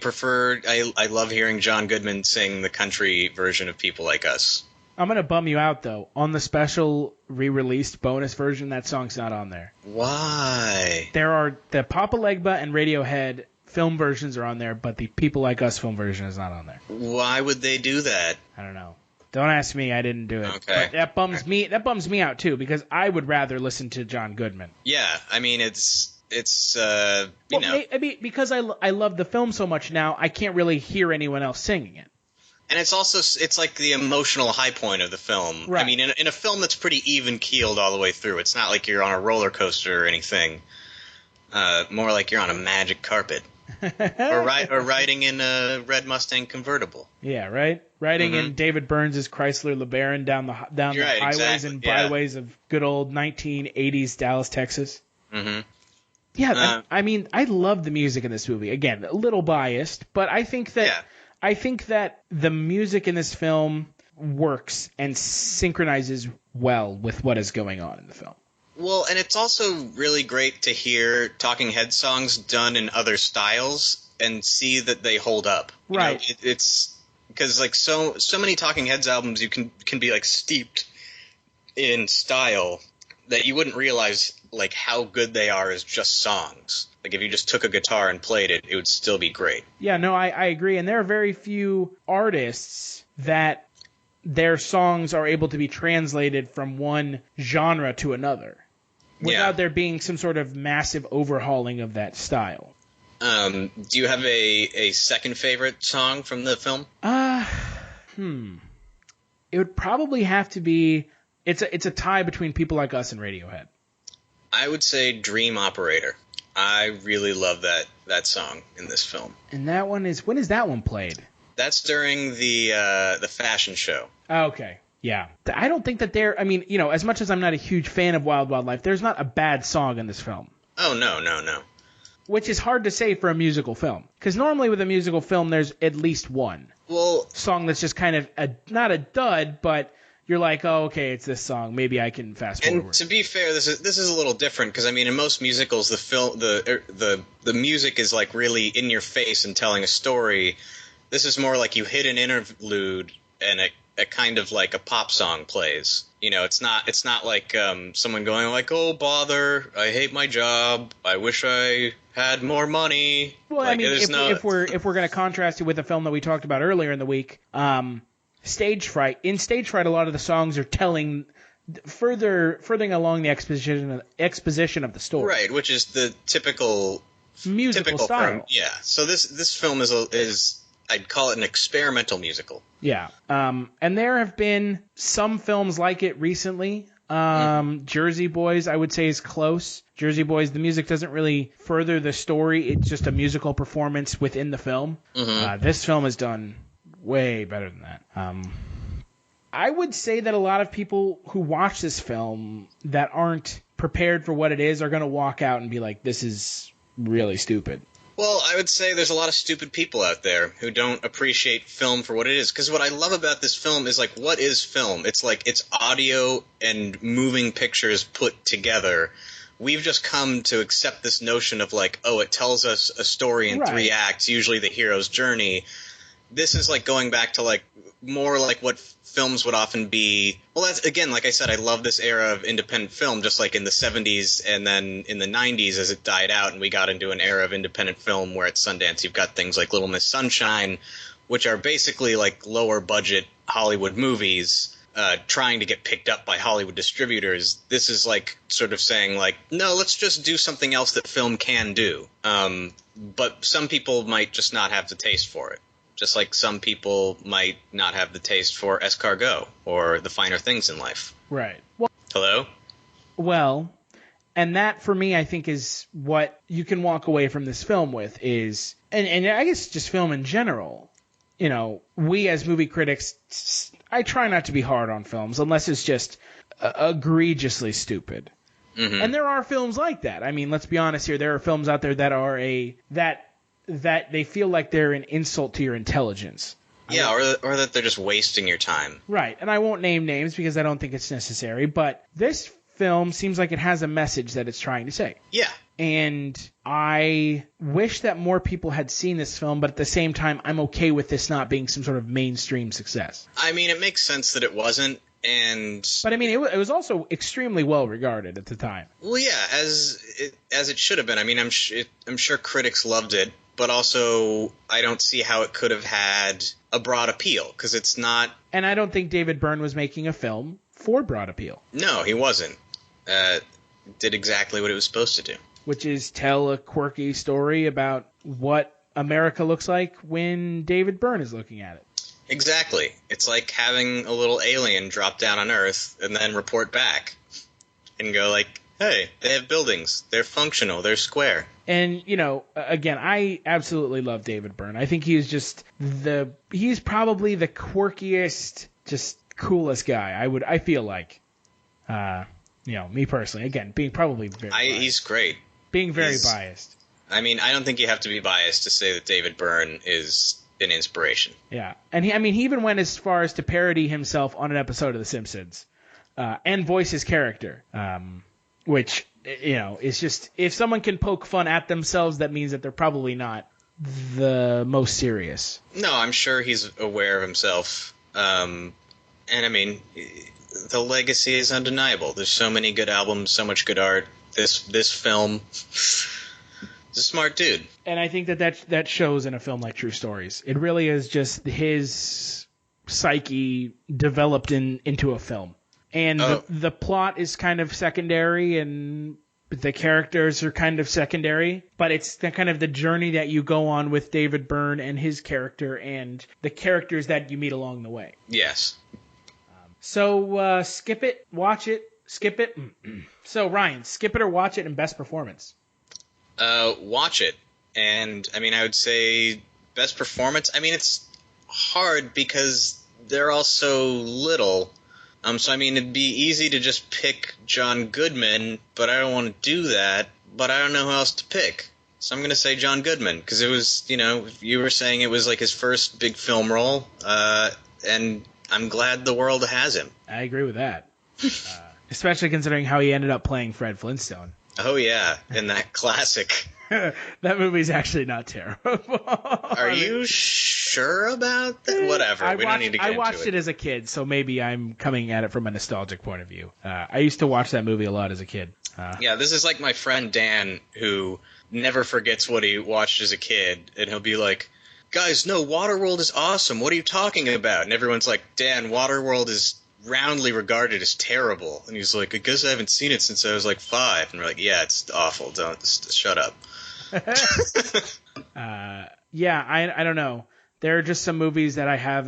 love hearing John Goodman sing the country version of "People Like Us." I'm going to bum you out, though. On the special re-released bonus version, that song's not on there. Why? There are the Papa Legba and Radiohead film versions are on there, but the People Like Us film version is not on there. Why would they do that? I don't know. Don't ask me. I didn't do it. Okay. But that bums me out, too, because I would rather listen to John Goodman. Yeah, I mean, it's you know. I mean, because I love the film so much now, I can't really hear anyone else singing it. And it's like the emotional high point of the film. Right. I mean, in a film that's pretty even keeled all the way through. It's not like you're on a roller coaster or anything. More like you're on a magic carpet, or riding in a red Mustang convertible. Yeah, right. Riding in David Byrne's Chrysler LeBaron down the highways and byways of good old 1980s Dallas, Texas. Mm-hmm. Yeah, I mean, I love the music in this movie. Again, a little biased, but I think that. Yeah. I think that the music in this film works and synchronizes well with what is going on in the film. Well, and it's also really great to hear Talking Heads songs done in other styles and see that they hold up. Right. You know, it's because like so many Talking Heads albums you can be like steeped in style that you wouldn't realize like how good they are as just songs. Like, if you just took a guitar and played it, it would still be great. Yeah, no, I agree. And there are very few artists that their songs are able to be translated from one genre to another without there being some sort of massive overhauling of that style. Do you have a second favorite song from the film? It would probably have to be... It's a tie between People Like Us and Radiohead. I would say Dream Operator. I really love that song in this film. And that one is... When is that one played? That's during the fashion show. Okay. Yeah. I don't think that they're... I mean, you know, as much as I'm not a huge fan of Wild Wild Life, there's not a bad song in this film. Oh, no. Which is hard to say for a musical film. Because normally with a musical film, there's at least one song that's just kind of not a dud, but... You're like, oh, okay, it's this song. Maybe I can fast forward. And to be fair, this is a little different because I mean, in most musicals, the music is like really in your face and telling a story. This is more like you hit an interlude and it a kind of like a pop song plays. You know, it's not like someone going like, "Oh bother, I hate my job, I wish I had more money." Well, like, I mean, if we're going to contrast it with a film that we talked about earlier in the week, Stage Fright. In Stage Fright, a lot of the songs are furthering along the exposition of the story. Right, which is the typical style. Yeah. So this film is I'd call it an experimental musical. Yeah. And there have been some films like it recently. Jersey Boys, I would say, is close. Jersey Boys, the music doesn't really further the story. It's just a musical performance within the film. This film is done way better than that. I would say that a lot of people who watch this film that aren't prepared for what it is are going to walk out and be like, this is really stupid. Well, I would say there's a lot of stupid people out there who don't appreciate film for what it is. Because what I love about this film is, like, what is film? It's like it's audio and moving pictures put together. We've just come to accept this notion of, like, oh, it tells us a story in 3 acts, usually the hero's journey. This is like going back to like more like what films would often be. Well, that's, again, like I said, I love this era of independent film, just like in the 70s and then in the 90s as it died out and we got into an era of independent film where at Sundance you've got things like Little Miss Sunshine, which are basically like lower budget Hollywood movies trying to get picked up by Hollywood distributors. This is like sort of saying like, no, let's just do something else that film can do. But some people might just not have the taste for it. Just like some people might not have the taste for escargot or the finer things in life. Right. Well, hello? Well, and that for me I think is what you can walk away from this film with is, and I guess just film in general, you know, we as movie critics, I try not to be hard on films unless it's just egregiously stupid. And there are films like that. I mean, let's be honest here. There are films out there that are that they feel like they're an insult to your intelligence. Yeah, or that they're just wasting your time. Right, and I won't name names because I don't think it's necessary, but this film seems like it has a message that it's trying to say. Yeah. And I wish that more people had seen this film, but at the same time, I'm okay with this not being some sort of mainstream success. I mean, it makes sense that it wasn't, but I mean, it was also extremely well regarded at the time. Well, yeah, as it should have been. I mean, I'm sure critics loved it. But also, I don't see how it could have had a broad appeal, because it's not... And I don't think David Byrne was making a film for broad appeal. No, he wasn't. Did exactly what it was supposed to do. Which is tell a quirky story about what America looks like when David Byrne is looking at it. Exactly. It's like having a little alien drop down on Earth and then report back and go like, hey, they have buildings. They're functional. They're square. And, you know, again, I absolutely love David Byrne. I think he's just he's probably the quirkiest, just coolest guy. I feel like, you know, me personally, again, being probably very biased. He's great. Being very biased. I mean, I don't think you have to be biased to say that David Byrne is an inspiration. Yeah. And he even went as far as to parody himself on an episode of The Simpsons, and voice his character, which, you know, it's just, if someone can poke fun at themselves, that means that they're probably not the most serious. No, I'm sure he's aware of himself. And I mean, the legacy is undeniable. There's so many good albums, so much good art. This film, he's a smart dude. And I think that shows in a film like True Stories. It really is just his psyche developed into a film. And the plot is kind of secondary, and the characters are kind of secondary, but it's kind of the journey that you go on with David Byrne and his character and the characters that you meet along the way. Yes. So skip it, watch it, skip it. So Ryan, skip it or watch it, and best performance. Watch it. And I mean, I would say best performance. I mean, it's hard because they're all so little. So, I mean, it'd be easy to just pick John Goodman, but I don't want to do that. But I don't know who else to pick. So I'm going to say John Goodman, because it was, you know, you were saying it was like his first big film role, and I'm glad the world has him. I agree with that. Especially considering how he ended up playing Fred Flintstone. Oh, yeah, in that classic. That movie's actually not terrible. Are you sure about that? Whatever. We don't need to get into it. I watched it as a kid, so maybe I'm coming at it from a nostalgic point of view. I used to watch that movie a lot as a kid. Yeah, this is like my friend Dan, who never forgets what he watched as a kid, and he'll be like, guys, no, Waterworld is awesome. What are you talking about? And everyone's like, Dan, Waterworld is roundly regarded as terrible. And he's like, I guess I haven't seen it since I was like 5. And we're like, yeah, it's awful. Don't shut up. Yeah, I don't know. There are just some movies that I have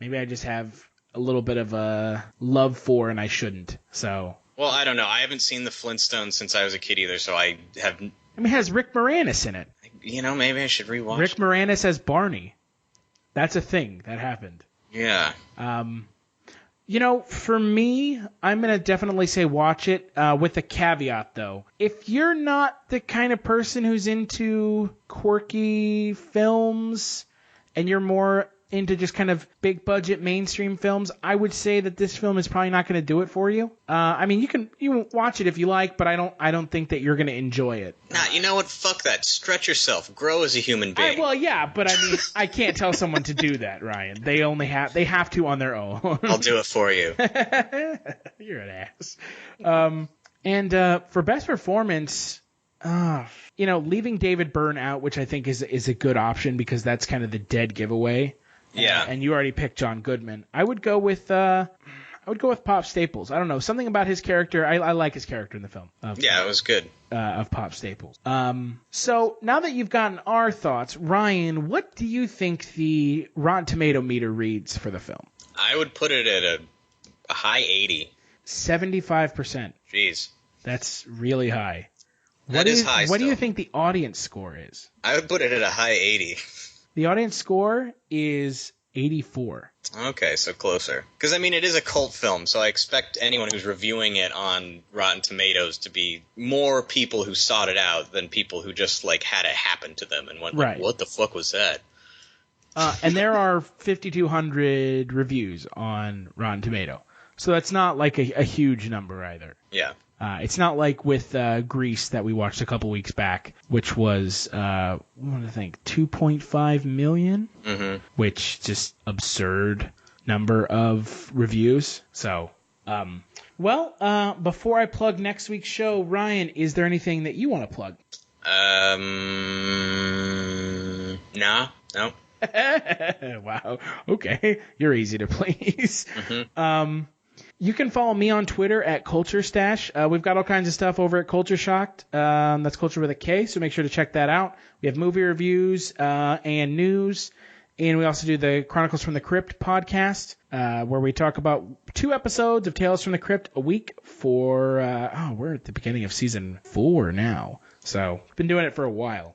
maybe I just have a little bit of a love for, and I shouldn't. So. Well, I don't know. I haven't seen the Flintstones since I was a kid either, so I have. I mean, it has Rick Moranis in it. You know, maybe I should rewatch. Rick Moranis as Barney. That's a thing that happened. Yeah. You know, for me, I'm going to definitely say watch it, with a caveat, though. If you're not the kind of person who's into quirky films and you're more into just kind of big-budget mainstream films, I would say that this film is probably not going to do it for you. I mean, you can watch it if you like, but I don't think that you're going to enjoy it. Nah, you know what? Fuck that. Stretch yourself. Grow as a human being. Well, yeah, but I mean, I can't tell someone to do that, Ryan. They have to on their own. I'll do it for you. You're an ass. And for best performance, leaving David Byrne out, which I think is a good option because that's kind of the dead giveaway. Yeah. And you already picked John Goodman. I would go with Pop Staples. I don't know, something about his character. I like his character in the film. Yeah, it was good. Of Pop Staples. So now that you've gotten our thoughts, Ryan, what do you think the Rotten Tomato meter reads for the film? I would put it at a high 80. 75%. Jeez. That's really high. That is high. What do you think the audience score is? I would put it at a high 80. The audience score is 84. Okay, so closer. Because, I mean, it is a cult film, so I expect anyone who's reviewing it on Rotten Tomatoes to be more people who sought it out than people who just, like, had it happen to them and went, like, right. What the fuck was that? And there are 5,200 reviews on Rotten Tomato. So that's not, like, a huge number either. Yeah. It's not like with Grease that we watched a couple weeks back, which was, 2.5 million, which just absurd number of reviews. So, before I plug next week's show, Ryan, is there anything that you want to plug? No. Wow. Okay. You're easy to please. You can follow me on Twitter at Culture Stash. We've got all kinds of stuff over at Culture Shocked. That's Culture with a K, so make sure to check that out. We have movie reviews and news, and we also do the Chronicles from the Crypt podcast, where we talk about 2 episodes of Tales from the Crypt a week for, we're at the beginning of season 4 now, so we've been doing it for a while.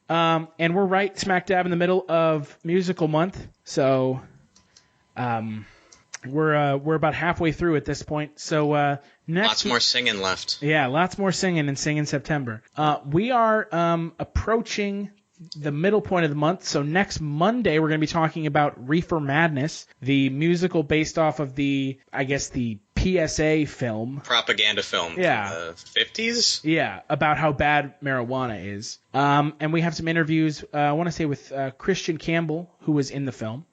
And we're right smack dab in the middle of musical month, so we're about halfway through at this point. So lots more singing left. Yeah, lots more singing in Singin September. We are approaching the middle point of the month. So next Monday we're going to be talking about Reefer Madness, the musical based off of the PSA film. Propaganda film. Yeah. From the 50s? Yeah, about how bad marijuana is. And we have some interviews, I want to say with Christian Campbell, who was in the film.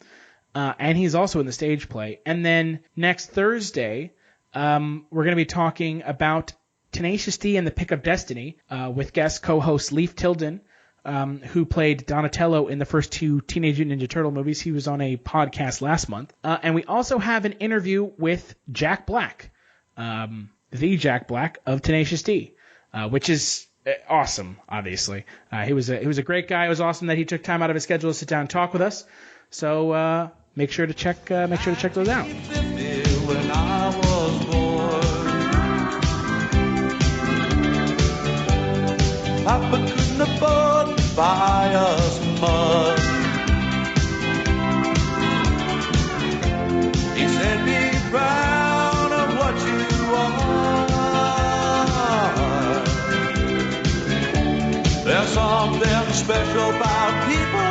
And he's also in the stage play. And then next Thursday, we're going to be talking about Tenacious D and the Pick of Destiny with guest co-host Leif Tilden, who played Donatello in the first 2 Teenage Mutant Ninja Turtle movies. He was on a podcast last month. And we also have an interview with Jack Black, the Jack Black of Tenacious D, which is awesome, obviously. He was a great guy. It was awesome that he took time out of his schedule to sit down and talk with us. So make sure to check those out. When I was born, Papa couldn't afford to buy us much. He said, "Be proud of what you are." There's something special about people